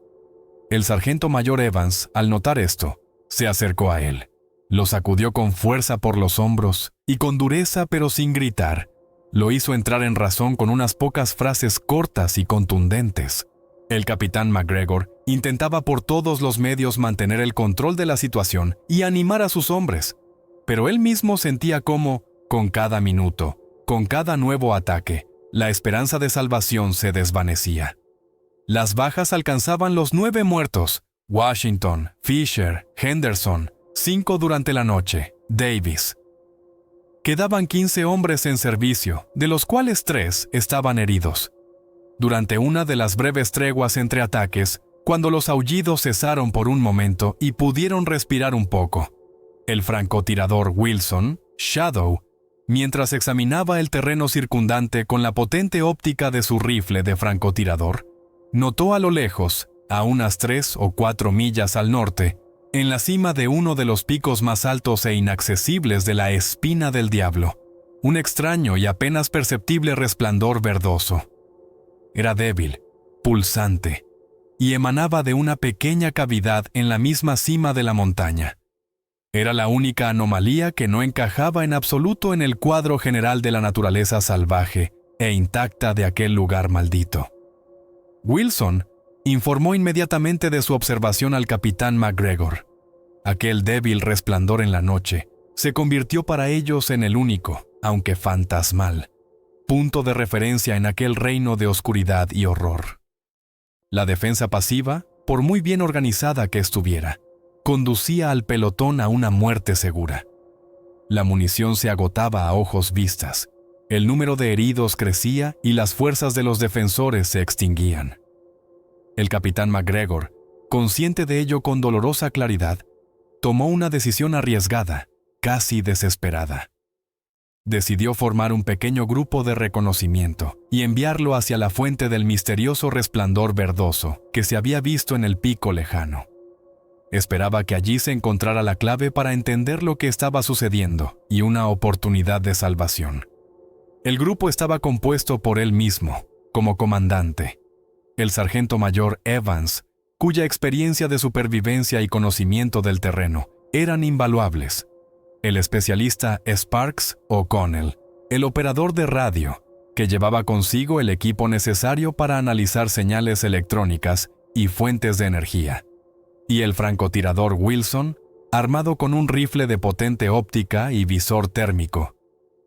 El sargento mayor Evans, al notar esto, se acercó a él, lo sacudió con fuerza por los hombros y con dureza pero sin gritar, lo hizo entrar en razón con unas pocas frases cortas y contundentes. El capitán McGregor intentaba por todos los medios mantener el control de la situación y animar a sus hombres, pero él mismo sentía cómo, con cada minuto, con cada nuevo ataque, la esperanza de salvación se desvanecía. Las bajas alcanzaban los 9 muertos: Washington, Fisher, Henderson, 5 durante la noche, Davis. Quedaban 15 hombres en servicio, de los cuales 3 estaban heridos. Durante una de las breves treguas entre ataques, cuando los aullidos cesaron por un momento y pudieron respirar un poco, el francotirador Wilson, Shadow, mientras examinaba el terreno circundante con la potente óptica de su rifle de francotirador, notó a lo lejos, a unas 3 o 4 millas al norte, en la cima de uno de los picos más altos e inaccesibles de la Espina del Diablo, un extraño y apenas perceptible resplandor verdoso. Era débil, pulsante, y emanaba de una pequeña cavidad en la misma cima de la montaña. Era la única anomalía que no encajaba en absoluto en el cuadro general de la naturaleza salvaje e intacta de aquel lugar maldito. Wilson informó inmediatamente de su observación al capitán McGregor. Aquel débil resplandor en la noche se convirtió para ellos en el único, aunque fantasmal, punto de referencia en aquel reino de oscuridad y horror. La defensa pasiva, por muy bien organizada que estuviera, conducía al pelotón a una muerte segura. La munición se agotaba a ojos vistas, el número de heridos crecía y las fuerzas de los defensores se extinguían. El capitán McGregor, consciente de ello con dolorosa claridad, tomó una decisión arriesgada, casi desesperada. Decidió formar un pequeño grupo de reconocimiento y enviarlo hacia la fuente del misterioso resplandor verdoso que se había visto en el pico lejano. Esperaba que allí se encontrara la clave para entender lo que estaba sucediendo y una oportunidad de salvación. El grupo estaba compuesto por él mismo, como comandante, el sargento mayor Evans, cuya experiencia de supervivencia y conocimiento del terreno eran invaluables, el especialista Sparks O'Connell, el operador de radio, que llevaba consigo el equipo necesario para analizar señales electrónicas y fuentes de energía, y el francotirador Wilson, armado con un rifle de potente óptica y visor térmico,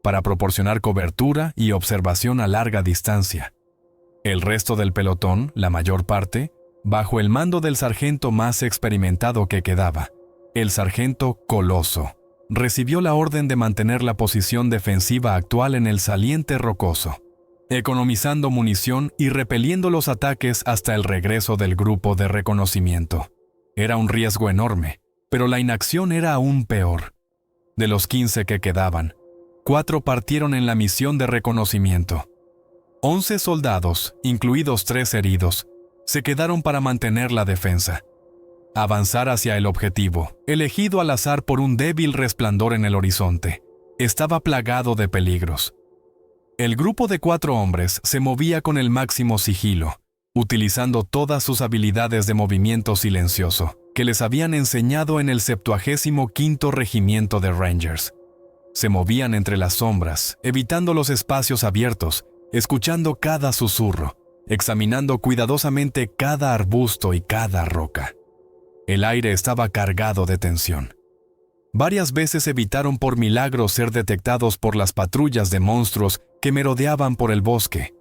para proporcionar cobertura y observación a larga distancia. El resto del pelotón, la mayor parte, bajo el mando del sargento más experimentado que quedaba, el sargento Coloso, recibió la orden de mantener la posición defensiva actual en el saliente rocoso, economizando munición y repeliendo los ataques hasta el regreso del grupo de reconocimiento. Era un riesgo enorme, pero la inacción era aún peor. De los 15 que quedaban, 4 partieron en la misión de reconocimiento. 11 soldados, incluidos 3 heridos, se quedaron para mantener la defensa. Avanzar hacia el objetivo, elegido al azar por un débil resplandor en el horizonte, estaba plagado de peligros. El grupo de 4 hombres se movía con el máximo sigilo, utilizando todas sus habilidades de movimiento silencioso que les habían enseñado en el 75º Regimiento de Rangers. Se movían entre las sombras, evitando los espacios abiertos, escuchando cada susurro, examinando cuidadosamente cada arbusto y cada roca. El aire estaba cargado de tensión. Varias veces evitaron por milagro ser detectados por las patrullas de monstruos que merodeaban por el bosque.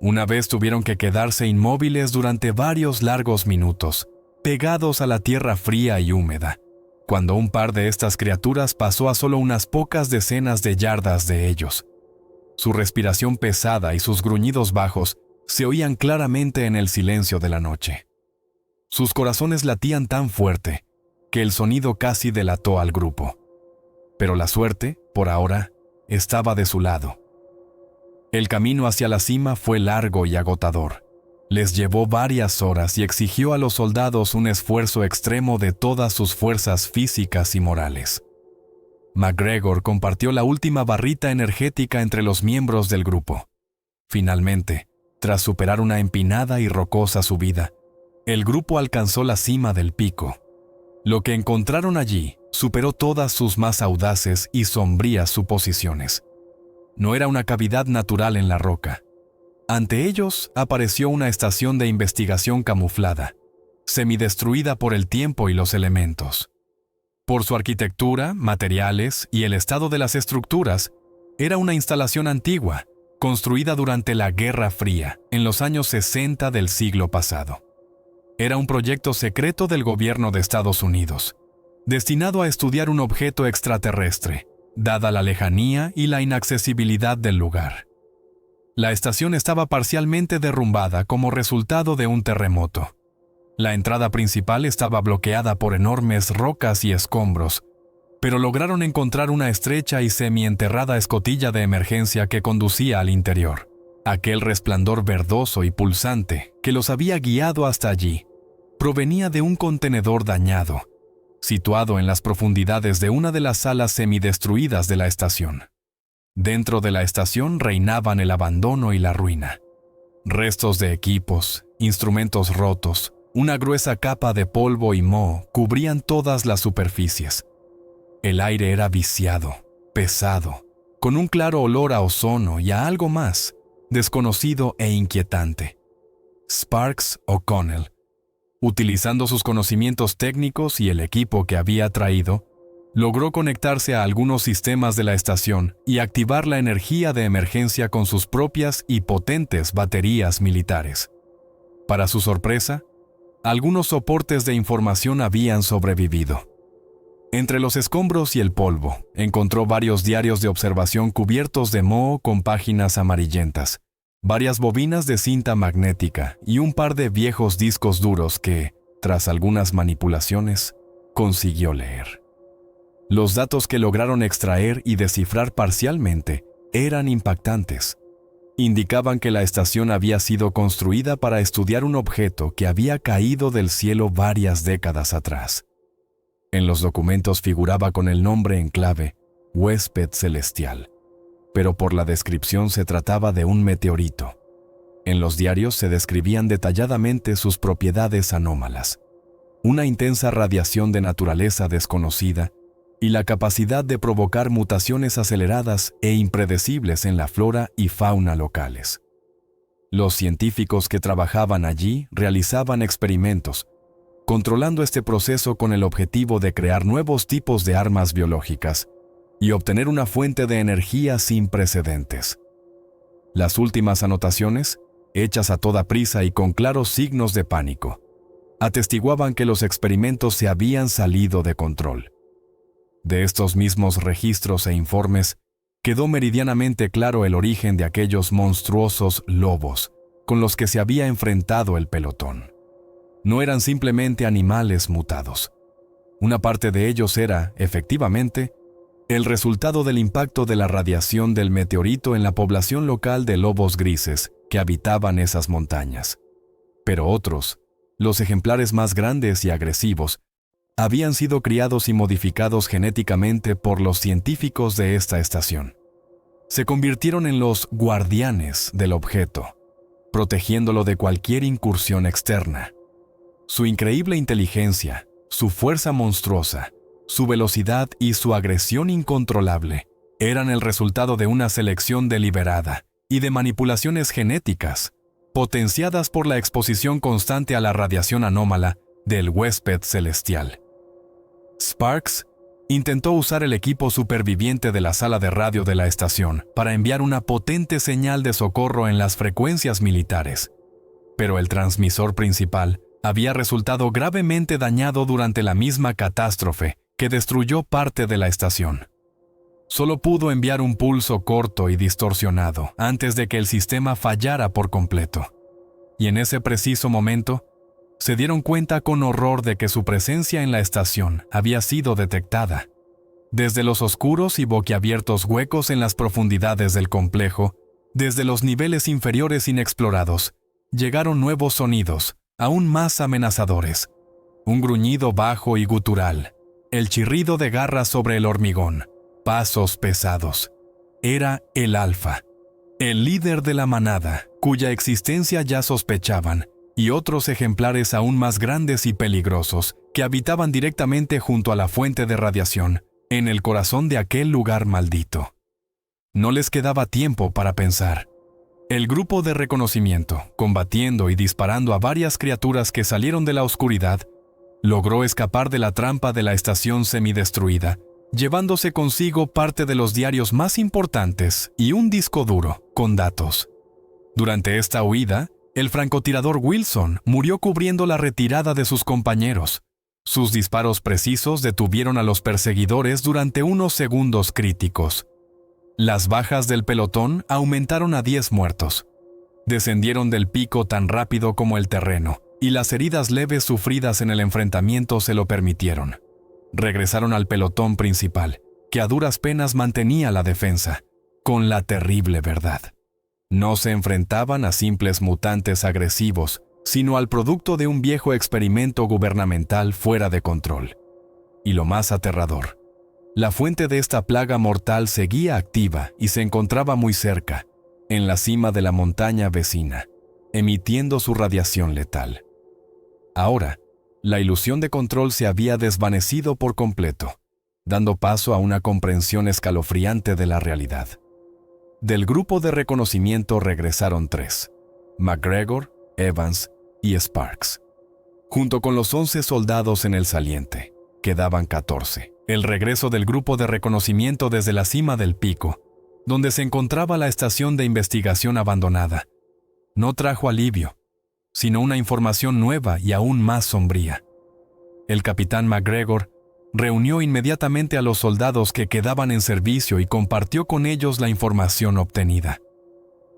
Una vez tuvieron que quedarse inmóviles durante varios largos minutos, pegados a la tierra fría y húmeda, cuando un par de estas criaturas pasó a solo unas pocas decenas de yardas de ellos. Su respiración pesada y sus gruñidos bajos se oían claramente en el silencio de la noche. Sus corazones latían tan fuerte que el sonido casi delató al grupo. Pero la suerte, por ahora, estaba de su lado. El camino hacia la cima fue largo y agotador. Les llevó varias horas y exigió a los soldados un esfuerzo extremo de todas sus fuerzas físicas y morales. McGregor compartió la última barrita energética entre los miembros del grupo. Finalmente, tras superar una empinada y rocosa subida, el grupo alcanzó la cima del pico. Lo que encontraron allí superó todas sus más audaces y sombrías suposiciones. No era una cavidad natural en la roca. Ante ellos apareció una estación de investigación camuflada, semidestruida por el tiempo y los elementos. Por su arquitectura, materiales y el estado de las estructuras, era una instalación antigua, construida durante la Guerra Fría, en los años 60 del siglo pasado. Era un proyecto secreto del gobierno de Estados Unidos, destinado a estudiar un objeto extraterrestre, dada la lejanía y la inaccesibilidad del lugar. La estación estaba parcialmente derrumbada como resultado de un terremoto. La entrada principal estaba bloqueada por enormes rocas y escombros, pero lograron encontrar una estrecha y semienterrada escotilla de emergencia que conducía al interior. Aquel resplandor verdoso y pulsante que los había guiado hasta allí provenía de un contenedor dañado, situado en las profundidades de una de las salas semidestruidas de la estación. Dentro de la estación reinaban el abandono y la ruina. Restos de equipos, instrumentos rotos, una gruesa capa de polvo y moho cubrían todas las superficies. El aire era viciado, pesado, con un claro olor a ozono y a algo más, desconocido e inquietante. Sparks O'Connell, utilizando sus conocimientos técnicos y el equipo que había traído, logró conectarse a algunos sistemas de la estación y activar la energía de emergencia con sus propias y potentes baterías militares. Para su sorpresa, algunos soportes de información habían sobrevivido. Entre los escombros y el polvo, encontró varios diarios de observación cubiertos de moho con páginas amarillentas, varias bobinas de cinta magnética y un par de viejos discos duros que, tras algunas manipulaciones, consiguió leer. Los datos que lograron extraer y descifrar parcialmente eran impactantes. Indicaban que la estación había sido construida para estudiar un objeto que había caído del cielo varias décadas atrás. En los documentos figuraba con el nombre en clave huésped celestial, pero por la descripción se trataba de un meteorito. En los diarios se describían detalladamente sus propiedades anómalas, una intensa radiación de naturaleza desconocida y la capacidad de provocar mutaciones aceleradas e impredecibles en la flora y fauna locales. Los científicos que trabajaban allí realizaban experimentos, controlando este proceso con el objetivo de crear nuevos tipos de armas biológicas y obtener una fuente de energía sin precedentes. Las últimas anotaciones, hechas a toda prisa y con claros signos de pánico, atestiguaban que los experimentos se habían salido de control. De estos mismos registros e informes, quedó meridianamente claro el origen de aquellos monstruosos lobos con los que se había enfrentado el pelotón. No eran simplemente animales mutados. Una parte de ellos era, efectivamente, el resultado del impacto de la radiación del meteorito en la población local de lobos grises que habitaban esas montañas. Pero otros, los ejemplares más grandes y agresivos, habían sido criados y modificados genéticamente por los científicos de esta estación. Se convirtieron en los guardianes del objeto, protegiéndolo de cualquier incursión externa. Su increíble inteligencia, su fuerza monstruosa, su velocidad y su agresión incontrolable eran el resultado de una selección deliberada y de manipulaciones genéticas, potenciadas por la exposición constante a la radiación anómala del huésped celestial. Sparks intentó usar el equipo superviviente de la sala de radio de la estación para enviar una potente señal de socorro en las frecuencias militares, pero el transmisor principal había resultado gravemente dañado durante la misma catástrofe que destruyó parte de la estación. Solo pudo enviar un pulso corto y distorsionado antes de que el sistema fallara por completo. Y en ese preciso momento, se dieron cuenta con horror de que su presencia en la estación había sido detectada. Desde los oscuros y boquiabiertos huecos en las profundidades del complejo, desde los niveles inferiores inexplorados, llegaron nuevos sonidos, aún más amenazadores. Un gruñido bajo y gutural, el chirrido de garras sobre el hormigón, pasos pesados. Era el Alfa, el líder de la manada, cuya existencia ya sospechaban, y otros ejemplares aún más grandes y peligrosos que habitaban directamente junto a la fuente de radiación, en el corazón de aquel lugar maldito. No les quedaba tiempo para pensar. El grupo de reconocimiento, combatiendo y disparando a varias criaturas que salieron de la oscuridad, logró escapar de la trampa de la estación semidestruida, llevándose consigo parte de los diarios más importantes y un disco duro con datos. Durante esta huida, el francotirador Wilson murió cubriendo la retirada de sus compañeros. Sus disparos precisos detuvieron a los perseguidores durante unos segundos críticos. Las bajas del pelotón aumentaron a 10 muertos. Descendieron del pico tan rápido como el terreno, y las heridas leves sufridas en el enfrentamiento se lo permitieron. Regresaron al pelotón principal, que a duras penas mantenía la defensa, con la terrible verdad. No se enfrentaban a simples mutantes agresivos, sino al producto de un viejo experimento gubernamental fuera de control. Y lo más aterrador, la fuente de esta plaga mortal seguía activa y se encontraba muy cerca, en la cima de la montaña vecina, emitiendo su radiación letal. Ahora, la ilusión de control se había desvanecido por completo, dando paso a una comprensión escalofriante de la realidad. Del grupo de reconocimiento regresaron 3, McGregor, Evans y Sparks. Junto con los 11 soldados en el saliente, quedaban 14. El regreso del grupo de reconocimiento desde la cima del pico, donde se encontraba la estación de investigación abandonada, no trajo alivio, sino una información nueva y aún más sombría. El capitán McGregor reunió inmediatamente a los soldados que quedaban en servicio y compartió con ellos la información obtenida.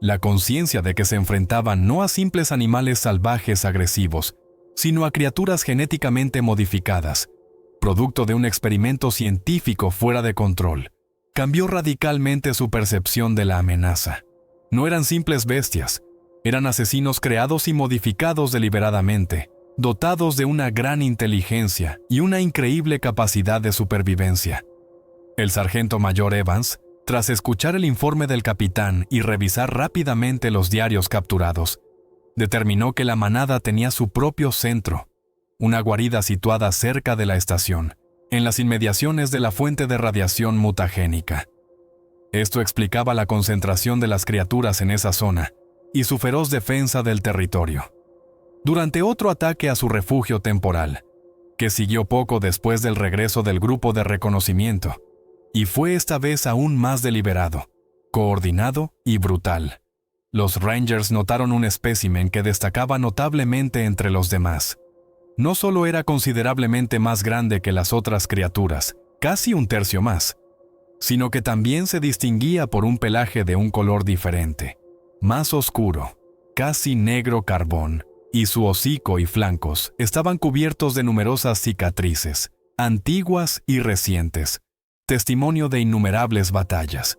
La conciencia de que se enfrentaban no a simples animales salvajes agresivos, sino a criaturas genéticamente modificadas, producto de un experimento científico fuera de control, cambió radicalmente su percepción de la amenaza. No eran simples bestias, eran asesinos creados y modificados deliberadamente, dotados de una gran inteligencia y una increíble capacidad de supervivencia. El sargento mayor Evans, tras escuchar el informe del capitán y revisar rápidamente los diarios capturados, determinó que la manada tenía su propio centro, una guarida situada cerca de la estación, en las inmediaciones de la fuente de radiación mutagénica. Esto explicaba la concentración de las criaturas en esa zona y su feroz defensa del territorio. Durante otro ataque a su refugio temporal, que siguió poco después del regreso del grupo de reconocimiento, y fue esta vez aún más deliberado, coordinado y brutal, los Rangers notaron un espécimen que destacaba notablemente entre los demás. No solo era considerablemente más grande que las otras criaturas, casi un tercio más, sino que también se distinguía por un pelaje de un color diferente, más oscuro, casi negro carbón, y su hocico y flancos estaban cubiertos de numerosas cicatrices, antiguas y recientes, testimonio de innumerables batallas.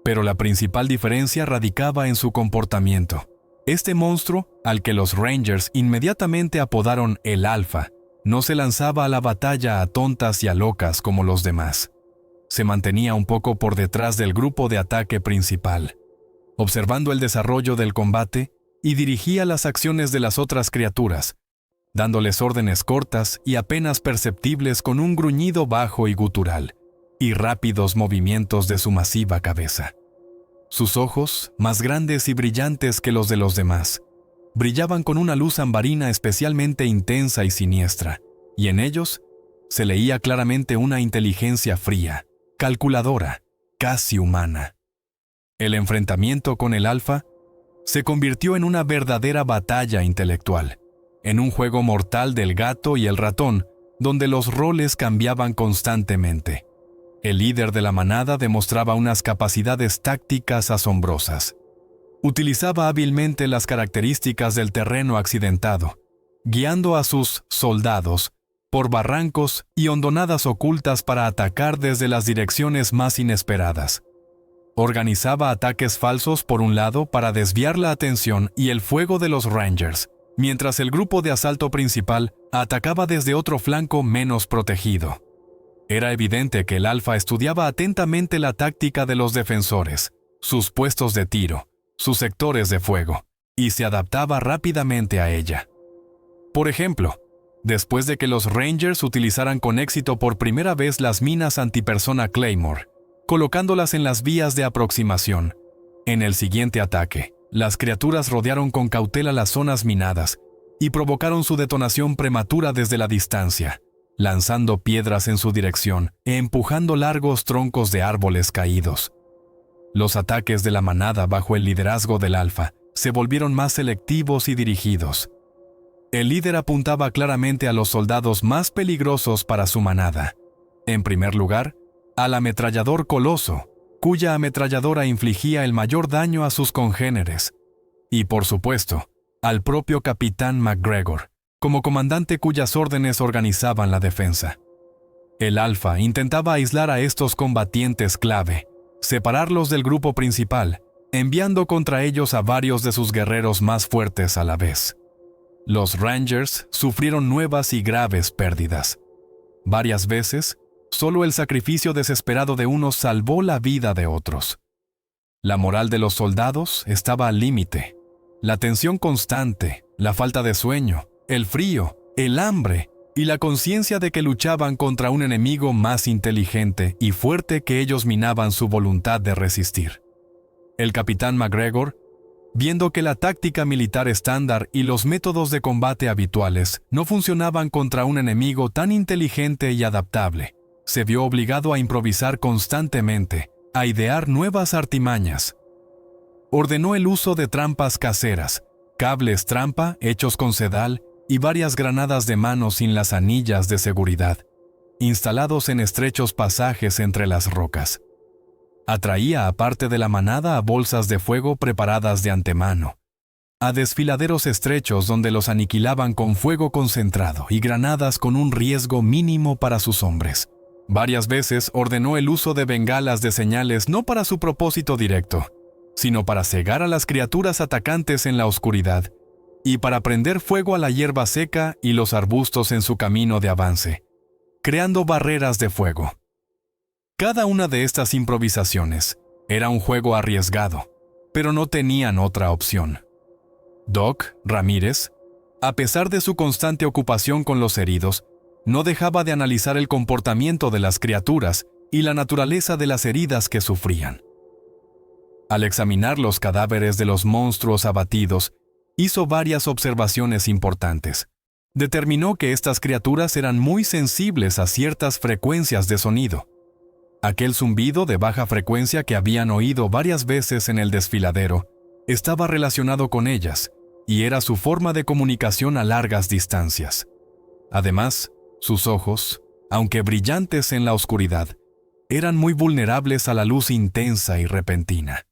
Pero la principal diferencia radicaba en su comportamiento. Este monstruo, al que los Rangers inmediatamente apodaron el Alfa, no se lanzaba a la batalla a tontas y a locas como los demás. Se mantenía un poco por detrás del grupo de ataque principal, observando el desarrollo del combate y dirigía las acciones de las otras criaturas, dándoles órdenes cortas y apenas perceptibles con un gruñido bajo y gutural, y rápidos movimientos de su masiva cabeza. Sus ojos, más grandes y brillantes que los de los demás, brillaban con una luz ambarina especialmente intensa y siniestra, y en ellos se leía claramente una inteligencia fría, calculadora, casi humana. El enfrentamiento con el Alfa se convirtió en una verdadera batalla intelectual, en un juego mortal del gato y el ratón, donde los roles cambiaban constantemente. El líder de la manada demostraba unas capacidades tácticas asombrosas. Utilizaba hábilmente las características del terreno accidentado, guiando a sus soldados por barrancos y hondonadas ocultas para atacar desde las direcciones más inesperadas. Organizaba ataques falsos por un lado para desviar la atención y el fuego de los Rangers, mientras el grupo de asalto principal atacaba desde otro flanco menos protegido. Era evidente que el Alfa estudiaba atentamente la táctica de los defensores, sus puestos de tiro, sus sectores de fuego, y se adaptaba rápidamente a ella. Por ejemplo, después de que los Rangers utilizaran con éxito por primera vez las minas antipersona Claymore, colocándolas en las vías de aproximación, en el siguiente ataque, las criaturas rodearon con cautela las zonas minadas y provocaron su detonación prematura desde la distancia, lanzando piedras en su dirección e empujando largos troncos de árboles caídos. Los ataques de la manada bajo el liderazgo del Alfa se volvieron más selectivos y dirigidos. El líder apuntaba claramente a los soldados más peligrosos para su manada. En primer lugar, al ametrallador Coloso, cuya ametralladora infligía el mayor daño a sus congéneres, y por supuesto, al propio capitán McGregor, como comandante cuyas órdenes organizaban la defensa. El Alfa intentaba aislar a estos combatientes clave, separarlos del grupo principal, enviando contra ellos a varios de sus guerreros más fuertes a la vez. Los Rangers sufrieron nuevas y graves pérdidas. Varias veces, solo el sacrificio desesperado de unos salvó la vida de otros. La moral de los soldados estaba al límite. La tensión constante, la falta de sueño, el frío, el hambre y la conciencia de que luchaban contra un enemigo más inteligente y fuerte que ellos minaban su voluntad de resistir. El capitán McGregor, viendo que la táctica militar estándar y los métodos de combate habituales no funcionaban contra un enemigo tan inteligente y adaptable, se vio obligado a improvisar constantemente, a idear nuevas artimañas. Ordenó el uso de trampas caseras, cables trampa hechos con sedal y varias granadas de mano sin las anillas de seguridad, instalados en estrechos pasajes entre las rocas. Atraía a parte de la manada a bolsas de fuego preparadas de antemano, a desfiladeros estrechos donde los aniquilaban con fuego concentrado y granadas con un riesgo mínimo para sus hombres. Varias veces ordenó el uso de bengalas de señales no para su propósito directo, sino para cegar a las criaturas atacantes en la oscuridad y para prender fuego a la hierba seca y los arbustos en su camino de avance, creando barreras de fuego. Cada una de estas improvisaciones era un juego arriesgado, pero no tenían otra opción. Doc Ramírez, a pesar de su constante ocupación con los heridos, no dejaba de analizar el comportamiento de las criaturas y la naturaleza de las heridas que sufrían. Al examinar los cadáveres de los monstruos abatidos, hizo varias observaciones importantes. Determinó que estas criaturas eran muy sensibles a ciertas frecuencias de sonido. Aquel zumbido de baja frecuencia que habían oído varias veces en el desfiladero estaba relacionado con ellas, y era su forma de comunicación a largas distancias. Además, sus ojos, aunque brillantes en la oscuridad, eran muy vulnerables a la luz intensa y repentina.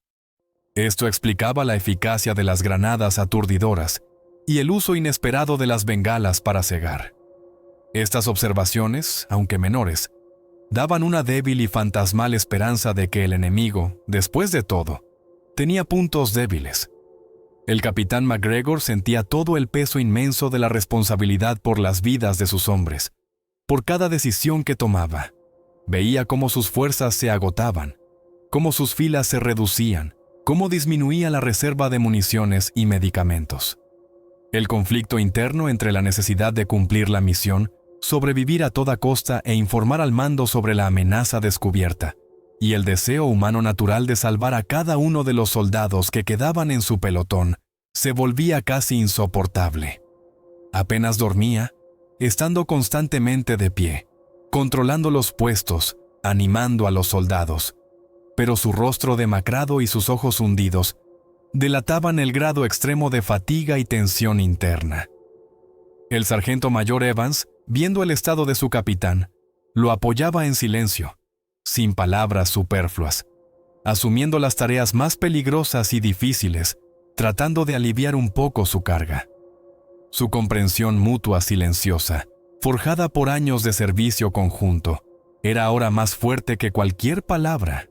Esto explicaba la eficacia de las granadas aturdidoras y el uso inesperado de las bengalas para cegar. Estas observaciones, aunque menores, daban una débil y fantasmal esperanza de que el enemigo, después de todo, tenía puntos débiles. El capitán MacGregor sentía todo el peso inmenso de la responsabilidad por las vidas de sus hombres, por cada decisión que tomaba. Veía cómo sus fuerzas se agotaban, cómo sus filas se reducían, cómo disminuía la reserva de municiones y medicamentos. El conflicto interno entre la necesidad de cumplir la misión, sobrevivir a toda costa e informar al mando sobre la amenaza descubierta, y el deseo humano natural de salvar a cada uno de los soldados que quedaban en su pelotón, se volvía casi insoportable. Apenas dormía, estando constantemente de pie, controlando los puestos, animando a los soldados, pero su rostro demacrado y sus ojos hundidos delataban el grado extremo de fatiga y tensión interna. El sargento mayor Evans, viendo el estado de su capitán, lo apoyaba en silencio, sin palabras superfluas, asumiendo las tareas más peligrosas y difíciles, tratando de aliviar un poco su carga. Su comprensión mutua silenciosa, forjada por años de servicio conjunto, era ahora más fuerte que cualquier palabra.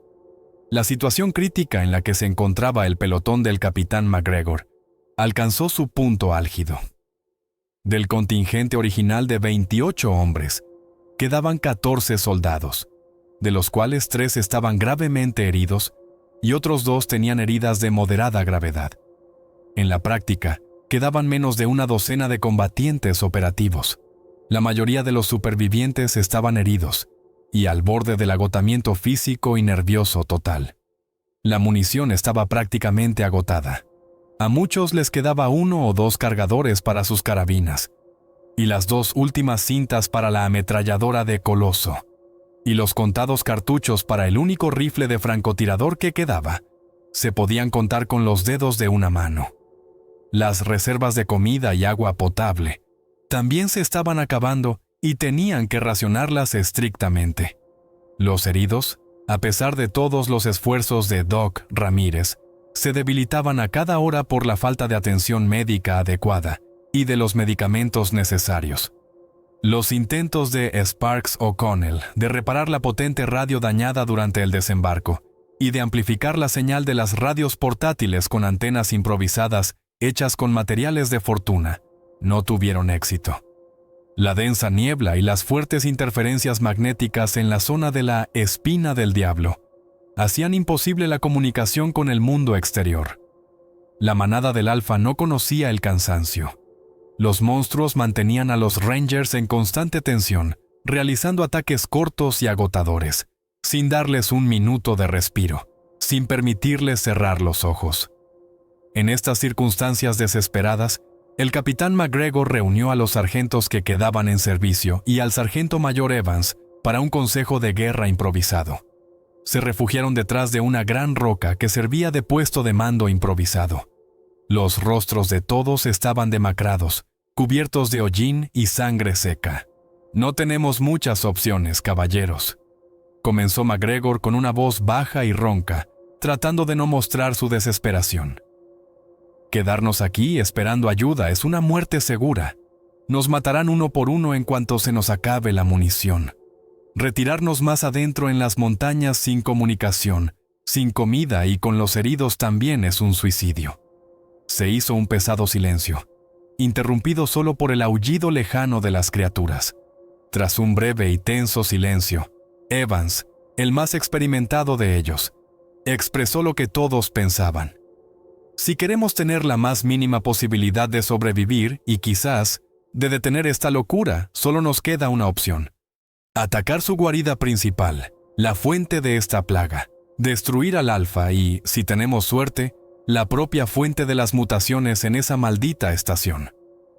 La situación crítica en la que se encontraba el pelotón del capitán MacGregor alcanzó su punto álgido. Del contingente original de 28 hombres, quedaban 14 soldados, de los cuales 3 estaban gravemente heridos y otros 2 tenían heridas de moderada gravedad. En la práctica, quedaban menos de una docena de combatientes operativos. La mayoría de los supervivientes estaban heridos y al borde del agotamiento físico y nervioso total. La munición estaba prácticamente agotada. A muchos les quedaba 1 o 2 cargadores para sus carabinas, y las 2 últimas cintas para la ametralladora de Coloso, y los contados cartuchos para el único rifle de francotirador que quedaba. Se podían contar con los dedos de una mano. Las reservas de comida y agua potable también se estaban acabando y tenían que racionarlas estrictamente. Los heridos, a pesar de todos los esfuerzos de Doc Ramírez, se debilitaban a cada hora por la falta de atención médica adecuada y de los medicamentos necesarios. Los intentos de Sparks O'Connell de reparar la potente radio dañada durante el desembarco y de amplificar la señal de las radios portátiles con antenas improvisadas hechas con materiales de fortuna no tuvieron éxito. La densa niebla y las fuertes interferencias magnéticas en la zona de la Espina del Diablo hacían imposible la comunicación con el mundo exterior. La manada del Alfa no conocía el cansancio. Los monstruos mantenían a los Rangers en constante tensión, realizando ataques cortos y agotadores, sin darles un minuto de respiro, sin permitirles cerrar los ojos. En estas circunstancias desesperadas, el capitán MacGregor reunió a los sargentos que quedaban en servicio y al sargento mayor Evans para un consejo de guerra improvisado. Se refugiaron detrás de una gran roca que servía de puesto de mando improvisado. Los rostros de todos estaban demacrados, cubiertos de hollín y sangre seca. «No tenemos muchas opciones, caballeros», comenzó MacGregor con una voz baja y ronca, tratando de no mostrar su desesperación. «Quedarnos aquí esperando ayuda es una muerte segura. Nos matarán uno por uno en cuanto se nos acabe la munición. Retirarnos más adentro en las montañas sin comunicación, sin comida y con los heridos también es un suicidio». Se hizo un pesado silencio, interrumpido solo por el aullido lejano de las criaturas. Tras un breve y tenso silencio, Evans, el más experimentado de ellos, expresó lo que todos pensaban. Si queremos tener la más mínima posibilidad de sobrevivir y quizás de detener esta locura, solo nos queda una opción: atacar su guarida principal, la fuente de esta plaga, destruir al Alfa y, si tenemos suerte, la propia fuente de las mutaciones en esa maldita estación.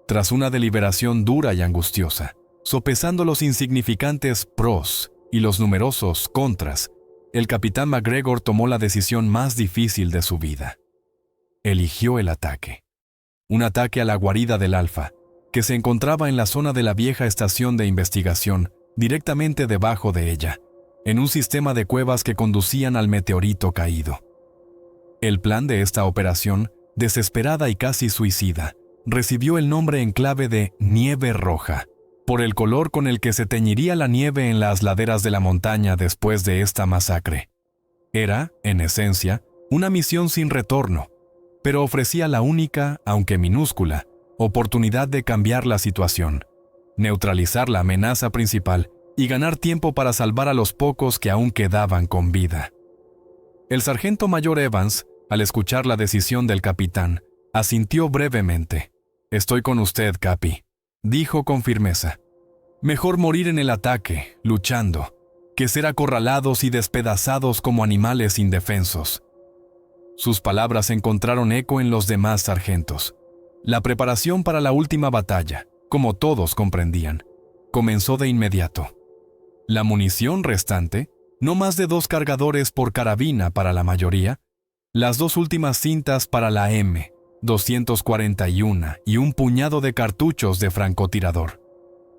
Tras una deliberación dura y angustiosa, sopesando los insignificantes pros y los numerosos contras, el capitán McGregor tomó la decisión más difícil de su vida. Eligió el ataque. Un ataque a la guarida del Alfa, que se encontraba en la zona de la vieja estación de investigación, directamente debajo de ella, en un sistema de cuevas que conducían al meteorito caído. El plan de esta operación, desesperada y casi suicida, recibió el nombre en clave de Nieve Roja, por el color con el que se teñiría la nieve en las laderas de la montaña después de esta masacre. Era, en esencia, una misión sin retorno, pero ofrecía la única, aunque minúscula, oportunidad de cambiar la situación, neutralizar la amenaza principal y ganar tiempo para salvar a los pocos que aún quedaban con vida. El sargento mayor Evans, al escuchar la decisión del capitán, asintió brevemente. «Estoy con usted, Capi», dijo con firmeza. «Mejor morir en el ataque, luchando, que ser acorralados y despedazados como animales indefensos». Sus palabras encontraron eco en los demás sargentos. La preparación para la última batalla, como todos comprendían, comenzó de inmediato. La munición restante, no más de 2 cargadores por carabina para la mayoría, las 2 últimas cintas para la M241 y un puñado de cartuchos de francotirador.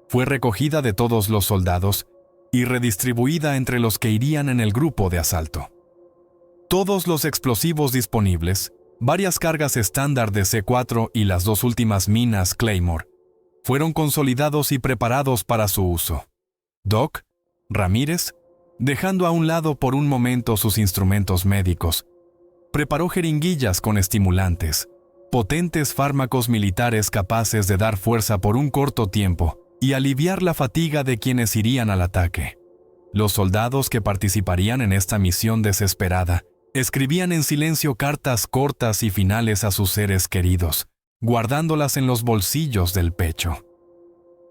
Fue recogida de todos los soldados y redistribuida entre los que irían en el grupo de asalto. Todos los explosivos disponibles, varias cargas estándar de C4 y las 2 últimas minas Claymore, fueron consolidados y preparados para su uso. Doc, Ramírez, dejando a un lado por un momento sus instrumentos médicos, preparó jeringuillas con estimulantes, potentes fármacos militares capaces de dar fuerza por un corto tiempo y aliviar la fatiga de quienes irían al ataque. Los soldados que participarían en esta misión desesperada escribían en silencio cartas cortas y finales a sus seres queridos, guardándolas en los bolsillos del pecho.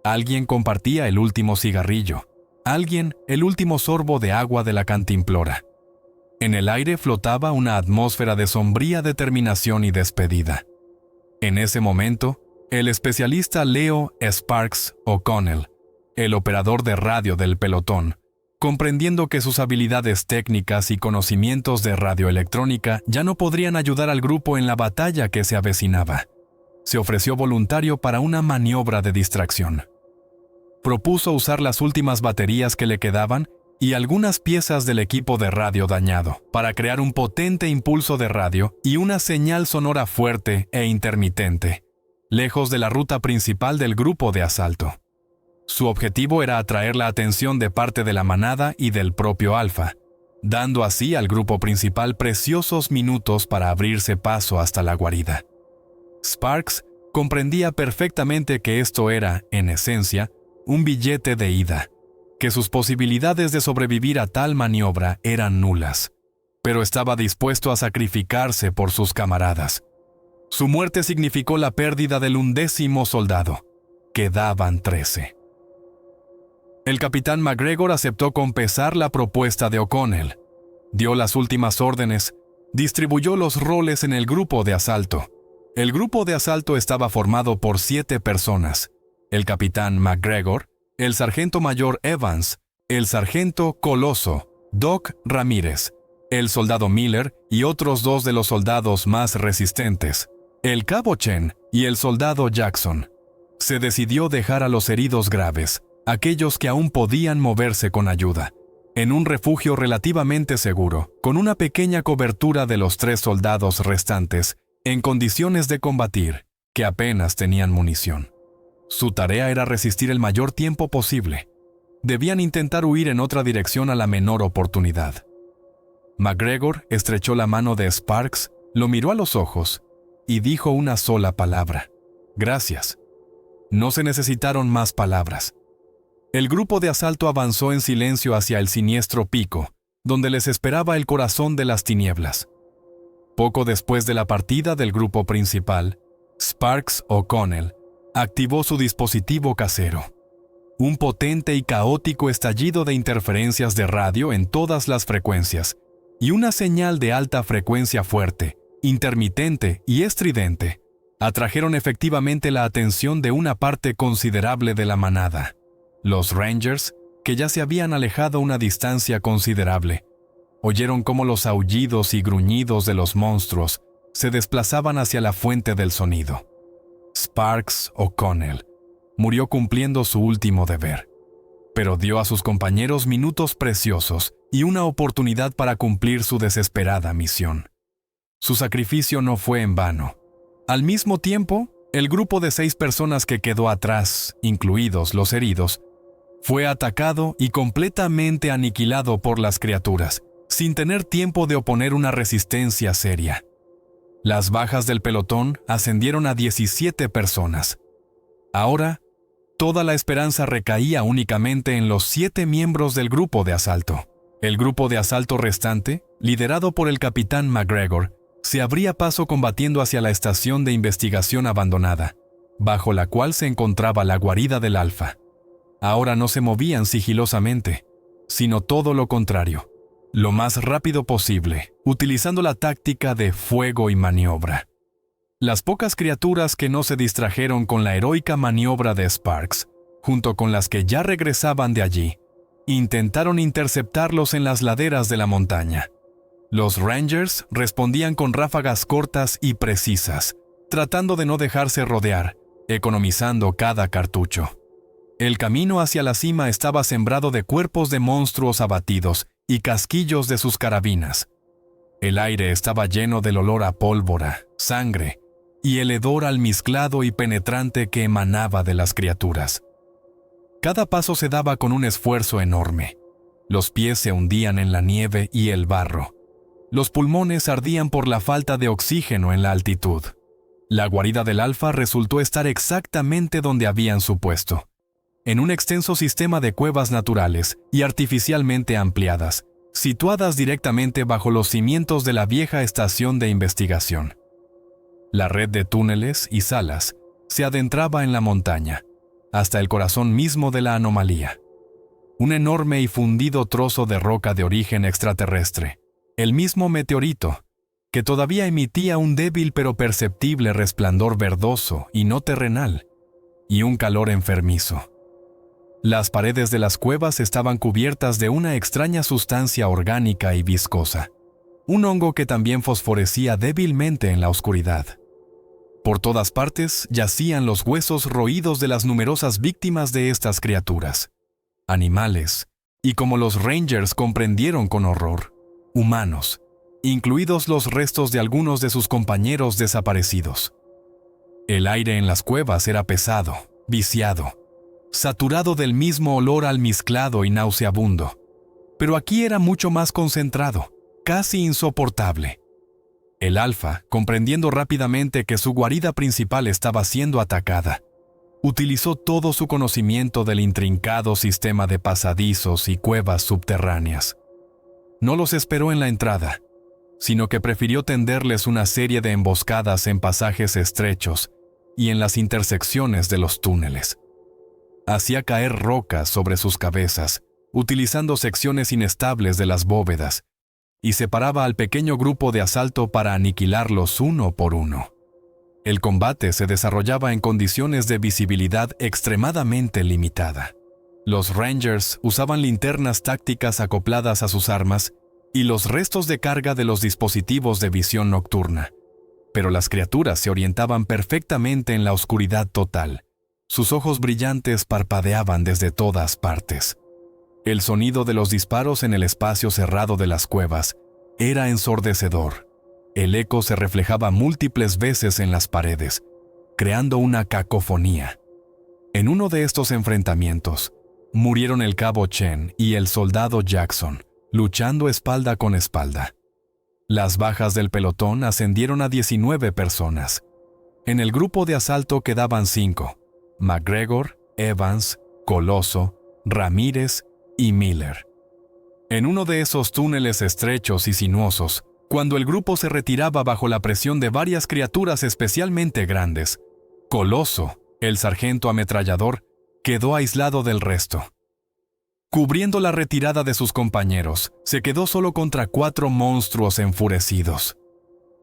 Alguien compartía el último cigarrillo, alguien el último sorbo de agua de la cantimplora. En el aire flotaba una atmósfera de sombría determinación y despedida. En ese momento, el especialista Leo Sparks O'Connell, el operador de radio del pelotón, comprendiendo que sus habilidades técnicas y conocimientos de radioelectrónica ya no podrían ayudar al grupo en la batalla que se avecinaba, se ofreció voluntario para una maniobra de distracción. Propuso usar las últimas baterías que le quedaban y algunas piezas del equipo de radio dañado para crear un potente impulso de radio y una señal sonora fuerte e intermitente, lejos de la ruta principal del grupo de asalto. Su objetivo era atraer la atención de parte de la manada y del propio Alfa, dando así al grupo principal preciosos minutos para abrirse paso hasta la guarida. Sparks comprendía perfectamente que esto era, en esencia, un billete de ida, que sus posibilidades de sobrevivir a tal maniobra eran nulas, pero estaba dispuesto a sacrificarse por sus camaradas. Su muerte significó la pérdida del 11º soldado. Quedaban 13. El capitán McGregor aceptó con pesar la propuesta de O'Connell. Dio las últimas órdenes, distribuyó los roles en el grupo de asalto. El grupo de asalto estaba formado por 7 personas: el capitán McGregor, el sargento mayor Evans, el sargento Coloso, Doc Ramírez, el soldado Miller y otros 2 de los soldados más resistentes, el cabo Chen y el soldado Jackson. Se decidió dejar a los heridos graves, aquellos que aún podían moverse con ayuda, en un refugio relativamente seguro, con una pequeña cobertura de los 3 soldados restantes, en condiciones de combatir, que apenas tenían munición. Su tarea era resistir el mayor tiempo posible. Debían intentar huir en otra dirección a la menor oportunidad. McGregor estrechó la mano de Sparks, lo miró a los ojos y dijo una sola palabra: Gracias. No se necesitaron más palabras. El grupo de asalto avanzó en silencio hacia el siniestro pico, donde les esperaba el corazón de las tinieblas. Poco después de la partida del grupo principal, Sparks O'Connell activó su dispositivo casero. Un potente y caótico estallido de interferencias de radio en todas las frecuencias y una señal de alta frecuencia fuerte, intermitente y estridente atrajeron efectivamente la atención de una parte considerable de la manada. Los Rangers, que ya se habían alejado a una distancia considerable, oyeron cómo los aullidos y gruñidos de los monstruos se desplazaban hacia la fuente del sonido. Sparks O'Connell murió cumpliendo su último deber, pero dio a sus compañeros minutos preciosos y una oportunidad para cumplir su desesperada misión. Su sacrificio no fue en vano. Al mismo tiempo, el grupo de 6 personas que quedó atrás, incluidos los heridos, fue atacado y completamente aniquilado por las criaturas, sin tener tiempo de oponer una resistencia seria. Las bajas del pelotón ascendieron a 17 personas. Ahora, toda la esperanza recaía únicamente en los 7 miembros del grupo de asalto. El grupo de asalto restante, liderado por el capitán McGregor, se abría paso combatiendo hacia la estación de investigación abandonada, bajo la cual se encontraba la guarida del Alfa. Ahora no se movían sigilosamente, sino todo lo contrario, lo más rápido posible, utilizando la táctica de fuego y maniobra. Las pocas criaturas que no se distrajeron con la heroica maniobra de Sparks, junto con las que ya regresaban de allí, intentaron interceptarlos en las laderas de la montaña. Los Rangers respondían con ráfagas cortas y precisas, tratando de no dejarse rodear, economizando cada cartucho. El camino hacia la cima estaba sembrado de cuerpos de monstruos abatidos y casquillos de sus carabinas. El aire estaba lleno del olor a pólvora, sangre y el hedor almizclado y penetrante que emanaba de las criaturas. Cada paso se daba con un esfuerzo enorme. Los pies se hundían en la nieve y el barro. Los pulmones ardían por la falta de oxígeno en la altitud. La guarida del Alfa resultó estar exactamente donde habían supuesto, en un extenso sistema de cuevas naturales y artificialmente ampliadas, situadas directamente bajo los cimientos de la vieja estación de investigación. La red de túneles y salas se adentraba en la montaña, hasta el corazón mismo de la anomalía. Un enorme y fundido trozo de roca de origen extraterrestre, el mismo meteorito, que todavía emitía un débil pero perceptible resplandor verdoso y no terrenal, y un calor enfermizo. Las paredes de las cuevas estaban cubiertas de una extraña sustancia orgánica y viscosa, un hongo que también fosforecía débilmente en la oscuridad. Por todas partes yacían los huesos roídos de las numerosas víctimas de estas criaturas, animales, y como los Rangers comprendieron con horror, humanos, incluidos los restos de algunos de sus compañeros desaparecidos. El aire en las cuevas era pesado, viciado, saturado del mismo olor almizclado y nauseabundo, pero aquí era mucho más concentrado, casi insoportable. El Alfa, comprendiendo rápidamente que su guarida principal estaba siendo atacada, utilizó todo su conocimiento del intrincado sistema de pasadizos y cuevas subterráneas. No los esperó en la entrada, sino que prefirió tenderles una serie de emboscadas en pasajes estrechos y en las intersecciones de los túneles. Hacía caer rocas sobre sus cabezas, utilizando secciones inestables de las bóvedas, y separaba al pequeño grupo de asalto para aniquilarlos uno por uno. El combate se desarrollaba en condiciones de visibilidad extremadamente limitada. Los Rangers usaban linternas tácticas acopladas a sus armas y los restos de carga de los dispositivos de visión nocturna, pero las criaturas se orientaban perfectamente en la oscuridad total. Sus ojos brillantes parpadeaban desde todas partes. El sonido de los disparos en el espacio cerrado de las cuevas era ensordecedor. El eco se reflejaba múltiples veces en las paredes, creando una cacofonía. En uno de estos enfrentamientos, murieron el cabo Chen y el soldado Jackson, luchando espalda con espalda. Las bajas del pelotón ascendieron a 19 personas. En el grupo de asalto quedaban 5: McGregor, Evans, Coloso, Ramírez y Miller. En uno de esos túneles estrechos y sinuosos, cuando el grupo se retiraba bajo la presión de varias criaturas especialmente grandes, Coloso, el sargento ametrallador, quedó aislado del resto. Cubriendo la retirada de sus compañeros, se quedó solo contra 4 monstruos enfurecidos.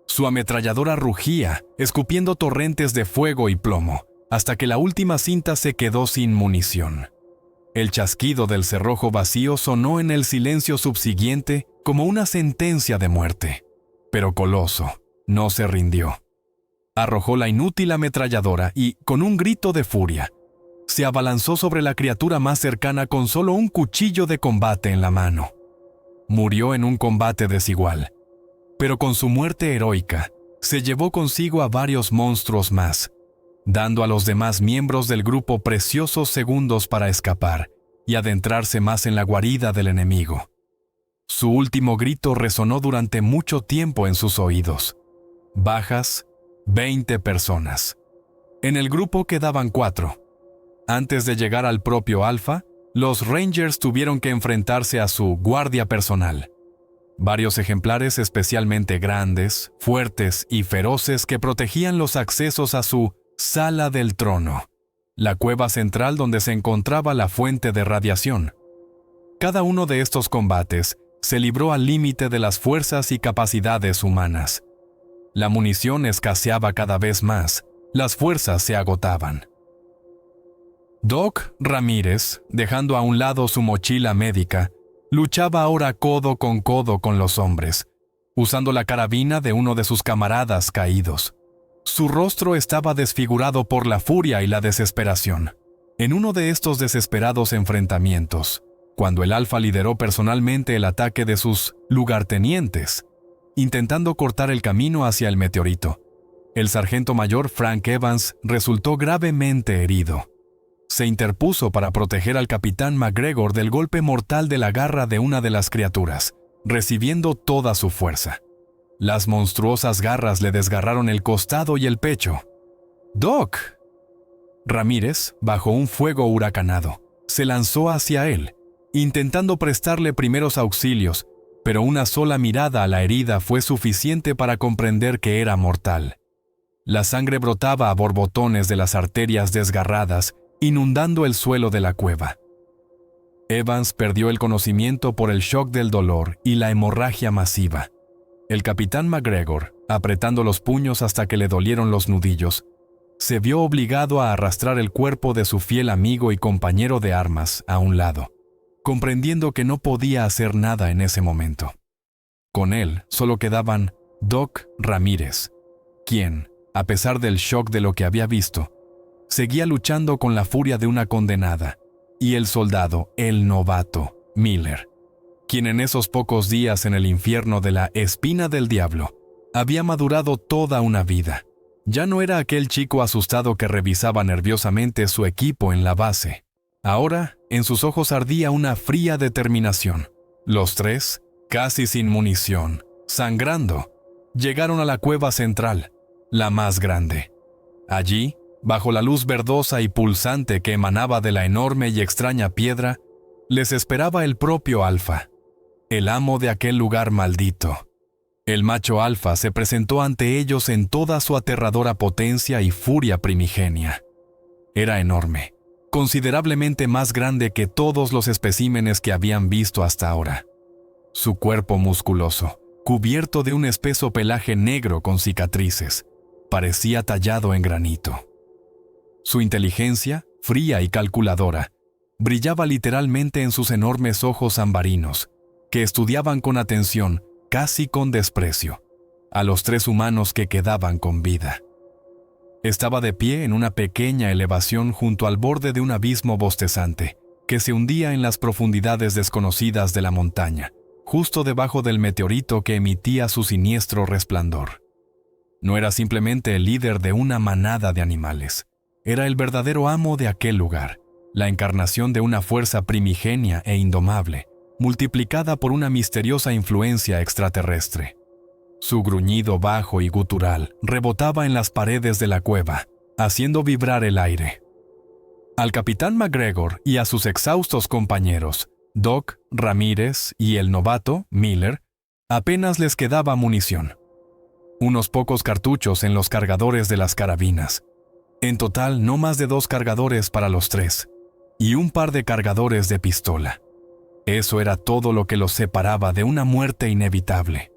Su ametralladora rugía, escupiendo torrentes de fuego y plomo, hasta que la última cinta se quedó sin munición. El chasquido del cerrojo vacío sonó en el silencio subsiguiente como una sentencia de muerte. Pero Coloso no se rindió. Arrojó la inútil ametralladora y, con un grito de furia, se abalanzó sobre la criatura más cercana con solo un cuchillo de combate en la mano. Murió en un combate desigual, pero con su muerte heroica se llevó consigo a varios monstruos más, dando a los demás miembros del grupo preciosos segundos para escapar y adentrarse más en la guarida del enemigo. Su último grito resonó durante mucho tiempo en sus oídos. Bajas, 20 personas. En el grupo quedaban 4. Antes de llegar al propio Alpha, los Rangers tuvieron que enfrentarse a su guardia personal. Varios ejemplares especialmente grandes, fuertes y feroces que protegían los accesos a su Sala del Trono, la cueva central donde se encontraba la fuente de radiación. Cada uno de estos combates se libró al límite de las fuerzas y capacidades humanas. La munición escaseaba cada vez más, las fuerzas se agotaban. Doc Ramírez, dejando a un lado su mochila médica, luchaba ahora codo con los hombres, usando la carabina de uno de sus camaradas caídos. Su rostro estaba desfigurado por la furia y la desesperación. En uno de estos desesperados enfrentamientos, cuando el Alfa lideró personalmente el ataque de sus lugartenientes, intentando cortar el camino hacia el meteorito, el sargento mayor Frank Evans resultó gravemente herido. Se interpuso para proteger al capitán McGregor del golpe mortal de la garra de una de las criaturas, recibiendo toda su fuerza. Las monstruosas garras le desgarraron el costado y el pecho. ¡Doc! Ramírez, bajo un fuego huracanado, se lanzó hacia él, intentando prestarle primeros auxilios, pero una sola mirada a la herida fue suficiente para comprender que era mortal. La sangre brotaba a borbotones de las arterias desgarradas, inundando el suelo de la cueva. Evans perdió el conocimiento por el shock del dolor y la hemorragia masiva. El capitán McGregor, apretando los puños hasta que le dolieron los nudillos, se vio obligado a arrastrar el cuerpo de su fiel amigo y compañero de armas a un lado, comprendiendo que no podía hacer nada en ese momento. Con él solo quedaban Doc Ramírez, quien, a pesar del shock de lo que había visto, seguía luchando con la furia de una condenada, y el soldado, el novato, Miller, quien en esos pocos días en el infierno de la Espina del Diablo había madurado toda una vida. Ya no era aquel chico asustado que revisaba nerviosamente su equipo en la base. Ahora, en sus ojos ardía una fría determinación. Los 3, casi sin munición, sangrando, llegaron a la cueva central, la más grande. Allí, bajo la luz verdosa y pulsante que emanaba de la enorme y extraña piedra, les esperaba el propio Alfa, el amo de aquel lugar maldito. El macho Alfa se presentó ante ellos en toda su aterradora potencia y furia primigenia. Era enorme, considerablemente más grande que todos los especímenes que habían visto hasta ahora. Su cuerpo musculoso, cubierto de un espeso pelaje negro con cicatrices, parecía tallado en granito. Su inteligencia, fría y calculadora, brillaba literalmente en sus enormes ojos ambarinos, que estudiaban con atención, casi con desprecio, a los 3 humanos que quedaban con vida. Estaba de pie en una pequeña elevación junto al borde de un abismo bostezante, que se hundía en las profundidades desconocidas de la montaña, justo debajo del meteorito que emitía su siniestro resplandor. No era simplemente el líder de una manada de animales. Era el verdadero amo de aquel lugar, la encarnación de una fuerza primigenia e indomable, multiplicada por una misteriosa influencia extraterrestre. Su gruñido bajo y gutural rebotaba en las paredes de la cueva, haciendo vibrar el aire. Al capitán McGregor y a sus exhaustos compañeros, Doc, Ramírez y el novato, Miller, apenas les quedaba munición. Unos pocos cartuchos en los cargadores de las carabinas. En total, no más de 2 cargadores para los 3, y un par de cargadores de pistola. Eso era todo lo que los separaba de una muerte inevitable.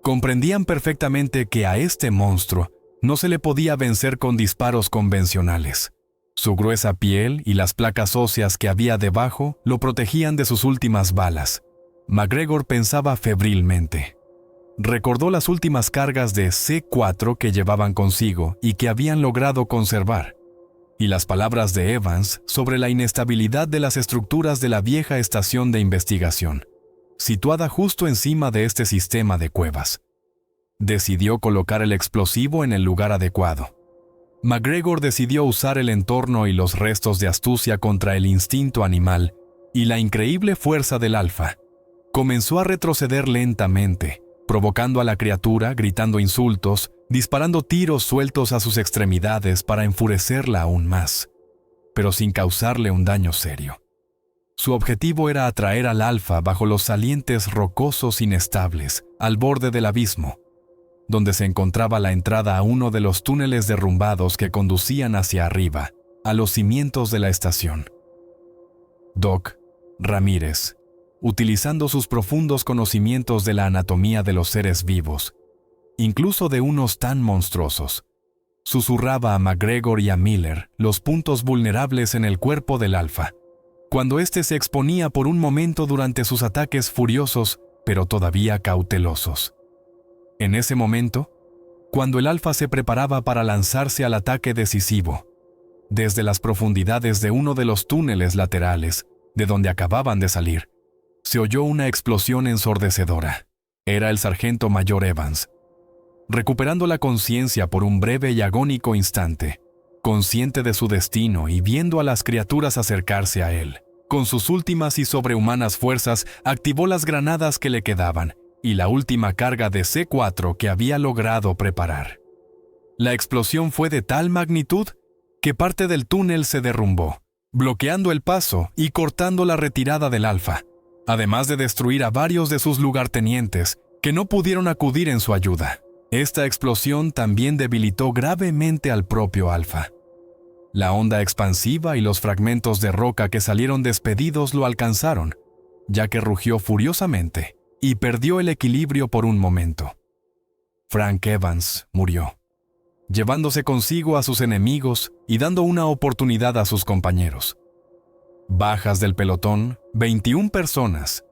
Comprendían perfectamente que a este monstruo no se le podía vencer con disparos convencionales. Su gruesa piel y las placas óseas que había debajo lo protegían de sus últimas balas. McGregor pensaba febrilmente. Recordó las últimas cargas de C4 que llevaban consigo y que habían logrado conservar, y las palabras de Evans sobre la inestabilidad de las estructuras de la vieja estación de investigación, situada justo encima de este sistema de cuevas. Decidió colocar el explosivo en el lugar adecuado. McGregor decidió usar el entorno y los restos de astucia contra el instinto animal y la increíble fuerza del alfa. Comenzó a retroceder lentamente, provocando a la criatura, gritando insultos, disparando tiros sueltos a sus extremidades para enfurecerla aún más, pero sin causarle un daño serio. Su objetivo era atraer al alfa bajo los salientes rocosos inestables, al borde del abismo, donde se encontraba la entrada a uno de los túneles derrumbados que conducían hacia arriba, a los cimientos de la estación. Doc, Ramírez, utilizando sus profundos conocimientos de la anatomía de los seres vivos, incluso de unos tan monstruosos, susurraba a McGregor y a Miller los puntos vulnerables en el cuerpo del alfa, cuando éste se exponía por un momento durante sus ataques furiosos, pero todavía cautelosos. En ese momento, cuando el alfa se preparaba para lanzarse al ataque decisivo, desde las profundidades de uno de los túneles laterales, de donde acababan de salir, se oyó una explosión ensordecedora. Era el sargento mayor Evans. Recuperando la conciencia por un breve y agónico instante, consciente de su destino y viendo a las criaturas acercarse a él, con sus últimas y sobrehumanas fuerzas activó las granadas que le quedaban y la última carga de C4 que había logrado preparar. La explosión fue de tal magnitud que parte del túnel se derrumbó, bloqueando el paso y cortando la retirada del alfa, además de destruir a varios de sus lugartenientes que no pudieron acudir en su ayuda. Esta explosión también debilitó gravemente al propio alfa. La onda expansiva y los fragmentos de roca que salieron despedidos lo alcanzaron, ya que rugió furiosamente y perdió el equilibrio por un momento. Frank Evans murió, llevándose consigo a sus enemigos y dando una oportunidad a sus compañeros. Bajas del pelotón, 21 personas.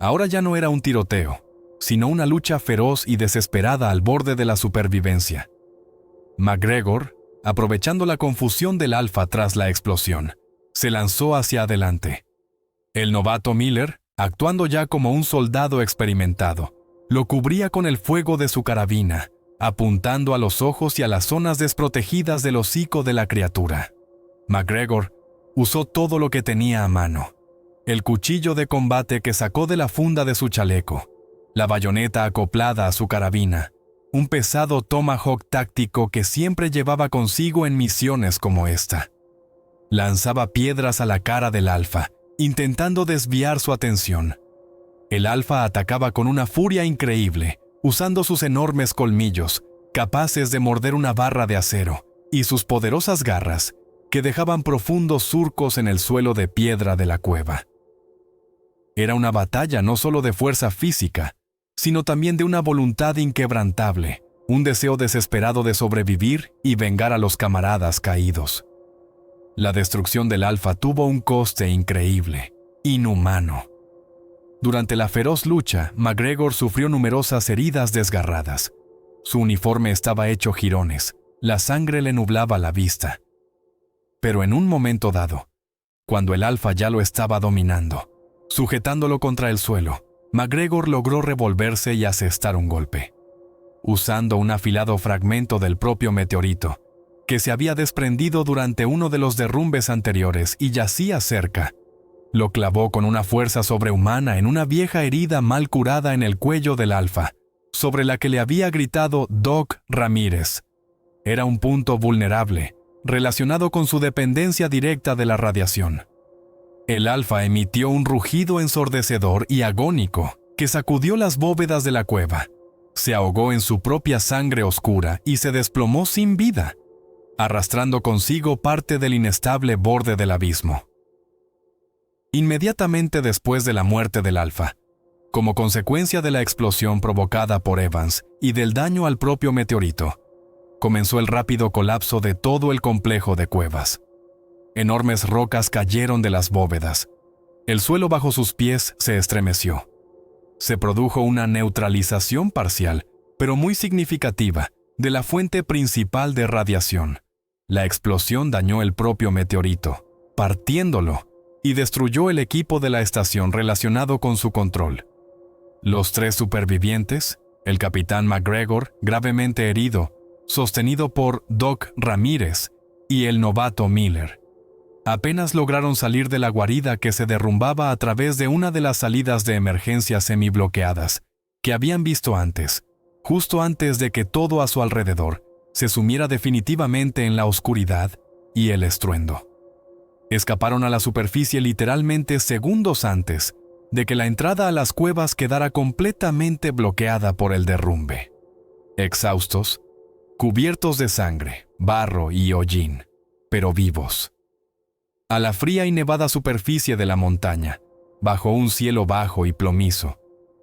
Ahora ya no era un tiroteo, sino una lucha feroz y desesperada al borde de la supervivencia. McGregor, aprovechando la confusión del alfa tras la explosión, se lanzó hacia adelante. El novato Miller, actuando ya como un soldado experimentado, lo cubría con el fuego de su carabina, apuntando a los ojos y a las zonas desprotegidas del hocico de la criatura. McGregor usó todo lo que tenía a mano: el cuchillo de combate que sacó de la funda de su chaleco, la bayoneta acoplada a su carabina, un pesado tomahawk táctico que siempre llevaba consigo en misiones como esta. Lanzaba piedras a la cara del alfa, intentando desviar su atención. El alfa atacaba con una furia increíble, usando sus enormes colmillos, capaces de morder una barra de acero, y sus poderosas garras, que dejaban profundos surcos en el suelo de piedra de la cueva. Era una batalla no solo de fuerza física, sino también de una voluntad inquebrantable, un deseo desesperado de sobrevivir y vengar a los camaradas caídos. La destrucción del alfa tuvo un coste increíble, inhumano. Durante la feroz lucha, McGregor sufrió numerosas heridas desgarradas. Su uniforme estaba hecho jirones, la sangre le nublaba la vista. Pero en un momento dado, cuando el alfa ya lo estaba dominando, sujetándolo contra el suelo, McGregor logró revolverse y asestar un golpe. Usando un afilado fragmento del propio meteorito, que se había desprendido durante uno de los derrumbes anteriores y yacía cerca, lo clavó con una fuerza sobrehumana en una vieja herida mal curada en el cuello del alfa, sobre la que le había gritado Doc Ramírez. Era un punto vulnerable, relacionado con su dependencia directa de la radiación. El Alfa emitió un rugido ensordecedor y agónico que sacudió las bóvedas de la cueva. Se ahogó en su propia sangre oscura y se desplomó sin vida, arrastrando consigo parte del inestable borde del abismo. Inmediatamente después de la muerte del Alfa, como consecuencia de la explosión provocada por Evans y del daño al propio meteorito, comenzó el rápido colapso de todo el complejo de cuevas. Enormes rocas cayeron de las bóvedas. El suelo bajo sus pies se estremeció. Se produjo una neutralización parcial, pero muy significativa, de la fuente principal de radiación. La explosión dañó el propio meteorito, partiéndolo, y destruyó el equipo de la estación relacionado con su control. Los 3 supervivientes, el capitán McGregor, gravemente herido, sostenido por Doc Ramírez, y el novato Miller, apenas lograron salir de la guarida que se derrumbaba a través de una de las salidas de emergencia semibloqueadas que habían visto antes, justo antes de que todo a su alrededor se sumiera definitivamente en la oscuridad y el estruendo. Escaparon a la superficie literalmente segundos antes de que la entrada a las cuevas quedara completamente bloqueada por el derrumbe. Exhaustos, cubiertos de sangre, barro y hollín, pero vivos. A la fría y nevada superficie de la montaña, bajo un cielo bajo y plomizo,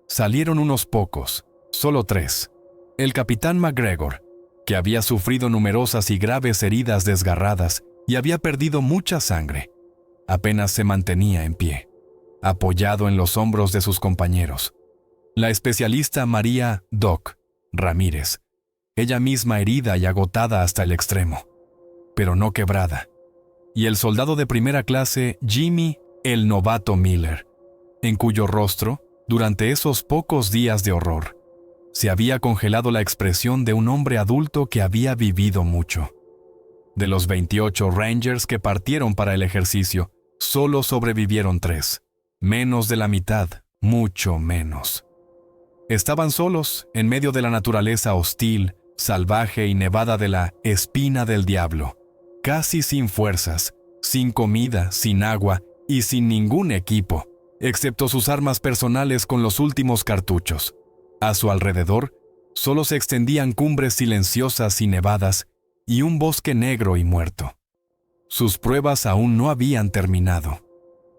salieron unos pocos, solo 3. El capitán McGregor, que había sufrido numerosas y graves heridas desgarradas y había perdido mucha sangre, apenas se mantenía en pie, apoyado en los hombros de sus compañeros. La especialista María Doc Ramírez, ella misma herida y agotada hasta el extremo, pero no quebrada. Y el soldado de primera clase Jimmy, el novato Miller, en cuyo rostro, durante esos pocos días de horror, se había congelado la expresión de un hombre adulto que había vivido mucho. De los 28 Rangers que partieron para el ejercicio, solo sobrevivieron 3. Menos de la mitad, mucho menos. Estaban solos en medio de la naturaleza hostil, salvaje y nevada de la Espina del Diablo, casi sin fuerzas, sin comida, sin agua y sin ningún equipo, excepto sus armas personales con los últimos cartuchos. A su alrededor, solo se extendían cumbres silenciosas y nevadas y un bosque negro y muerto. Sus pruebas aún no habían terminado.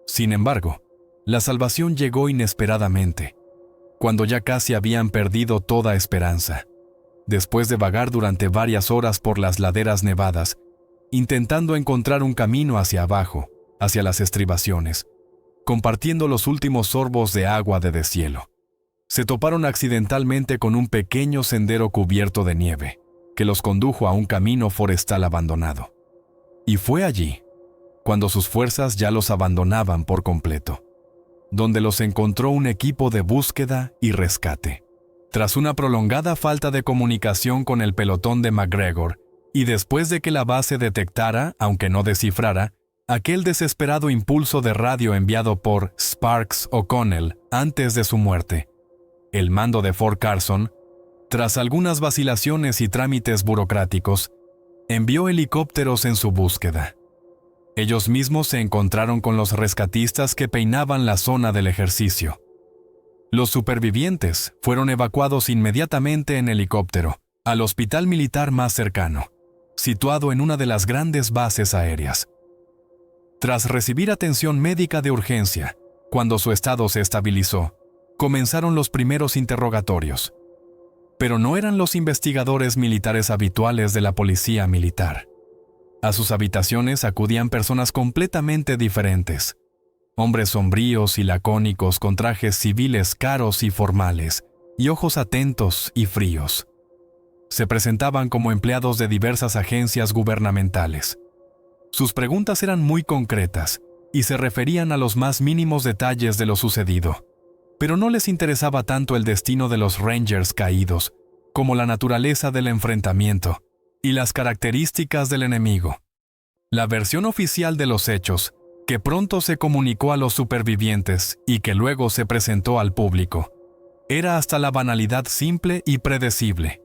Sin embargo, la salvación llegó inesperadamente, cuando ya casi habían perdido toda esperanza. Después de vagar durante varias horas por las laderas nevadas, intentando encontrar un camino hacia abajo, hacia las estribaciones, compartiendo los últimos sorbos de agua de deshielo, se toparon accidentalmente con un pequeño sendero cubierto de nieve, que los condujo a un camino forestal abandonado. Y fue allí, cuando sus fuerzas ya los abandonaban por completo, donde los encontró un equipo de búsqueda y rescate. Tras una prolongada falta de comunicación con el pelotón de McGregor, y después de que la base detectara, aunque no descifrara, aquel desesperado impulso de radio enviado por Sparks O'Connell antes de su muerte, el mando de Fort Carson, tras algunas vacilaciones y trámites burocráticos, envió helicópteros en su búsqueda. Ellos mismos se encontraron con los rescatistas que peinaban la zona del ejercicio. Los supervivientes fueron evacuados inmediatamente en helicóptero al hospital militar más cercano, situado en una de las grandes bases aéreas. Tras recibir atención médica de urgencia, cuando su estado se estabilizó, comenzaron los primeros interrogatorios. Pero no eran los investigadores militares habituales de la policía militar. A sus habitaciones acudían personas completamente diferentes. Hombres sombríos y lacónicos con trajes civiles caros y formales, y ojos atentos y fríos. Se presentaban como empleados de diversas agencias gubernamentales. Sus preguntas eran muy concretas y se referían a los más mínimos detalles de lo sucedido, pero no les interesaba tanto el destino de los Rangers caídos como la naturaleza del enfrentamiento y las características del enemigo. La versión oficial de los hechos, que pronto se comunicó a los supervivientes y que luego se presentó al público, Era hasta la banalidad simple y predecible.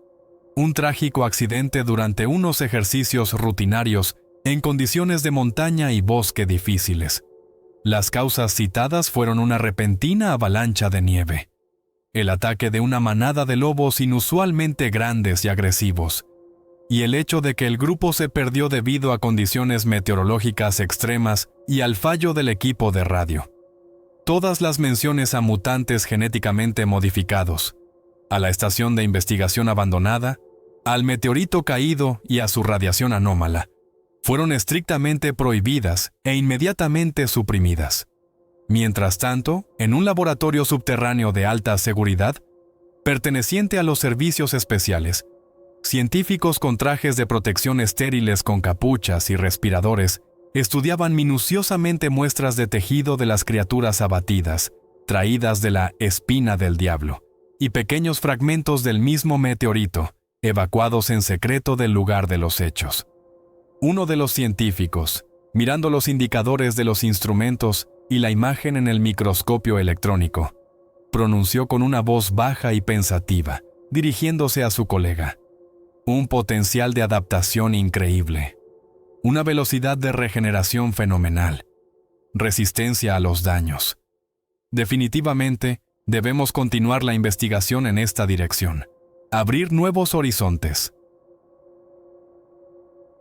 Un trágico accidente durante unos ejercicios rutinarios en condiciones de montaña y bosque difíciles. Las causas citadas fueron una repentina avalancha de nieve, el ataque de una manada de lobos inusualmente grandes y agresivos, y el hecho de que el grupo se perdió debido a condiciones meteorológicas extremas y al fallo del equipo de radio. Todas las menciones a mutantes genéticamente modificados, a la estación de investigación abandonada, al meteorito caído y a su radiación anómala, fueron estrictamente prohibidas e inmediatamente suprimidas. Mientras tanto, en un laboratorio subterráneo de alta seguridad, perteneciente a los servicios especiales, científicos con trajes de protección estériles con capuchas y respiradores estudiaban minuciosamente muestras de tejido de las criaturas abatidas, traídas de la espina del diablo, y pequeños fragmentos del mismo meteorito, evacuados en secreto del lugar de los hechos. Uno de los científicos, mirando los indicadores de los instrumentos y la imagen en el microscopio electrónico, pronunció con una voz baja y pensativa, dirigiéndose a su colega: un potencial de adaptación increíble, una velocidad de regeneración fenomenal, resistencia a los daños. Definitivamente, debemos continuar la investigación en esta dirección, abrir nuevos horizontes.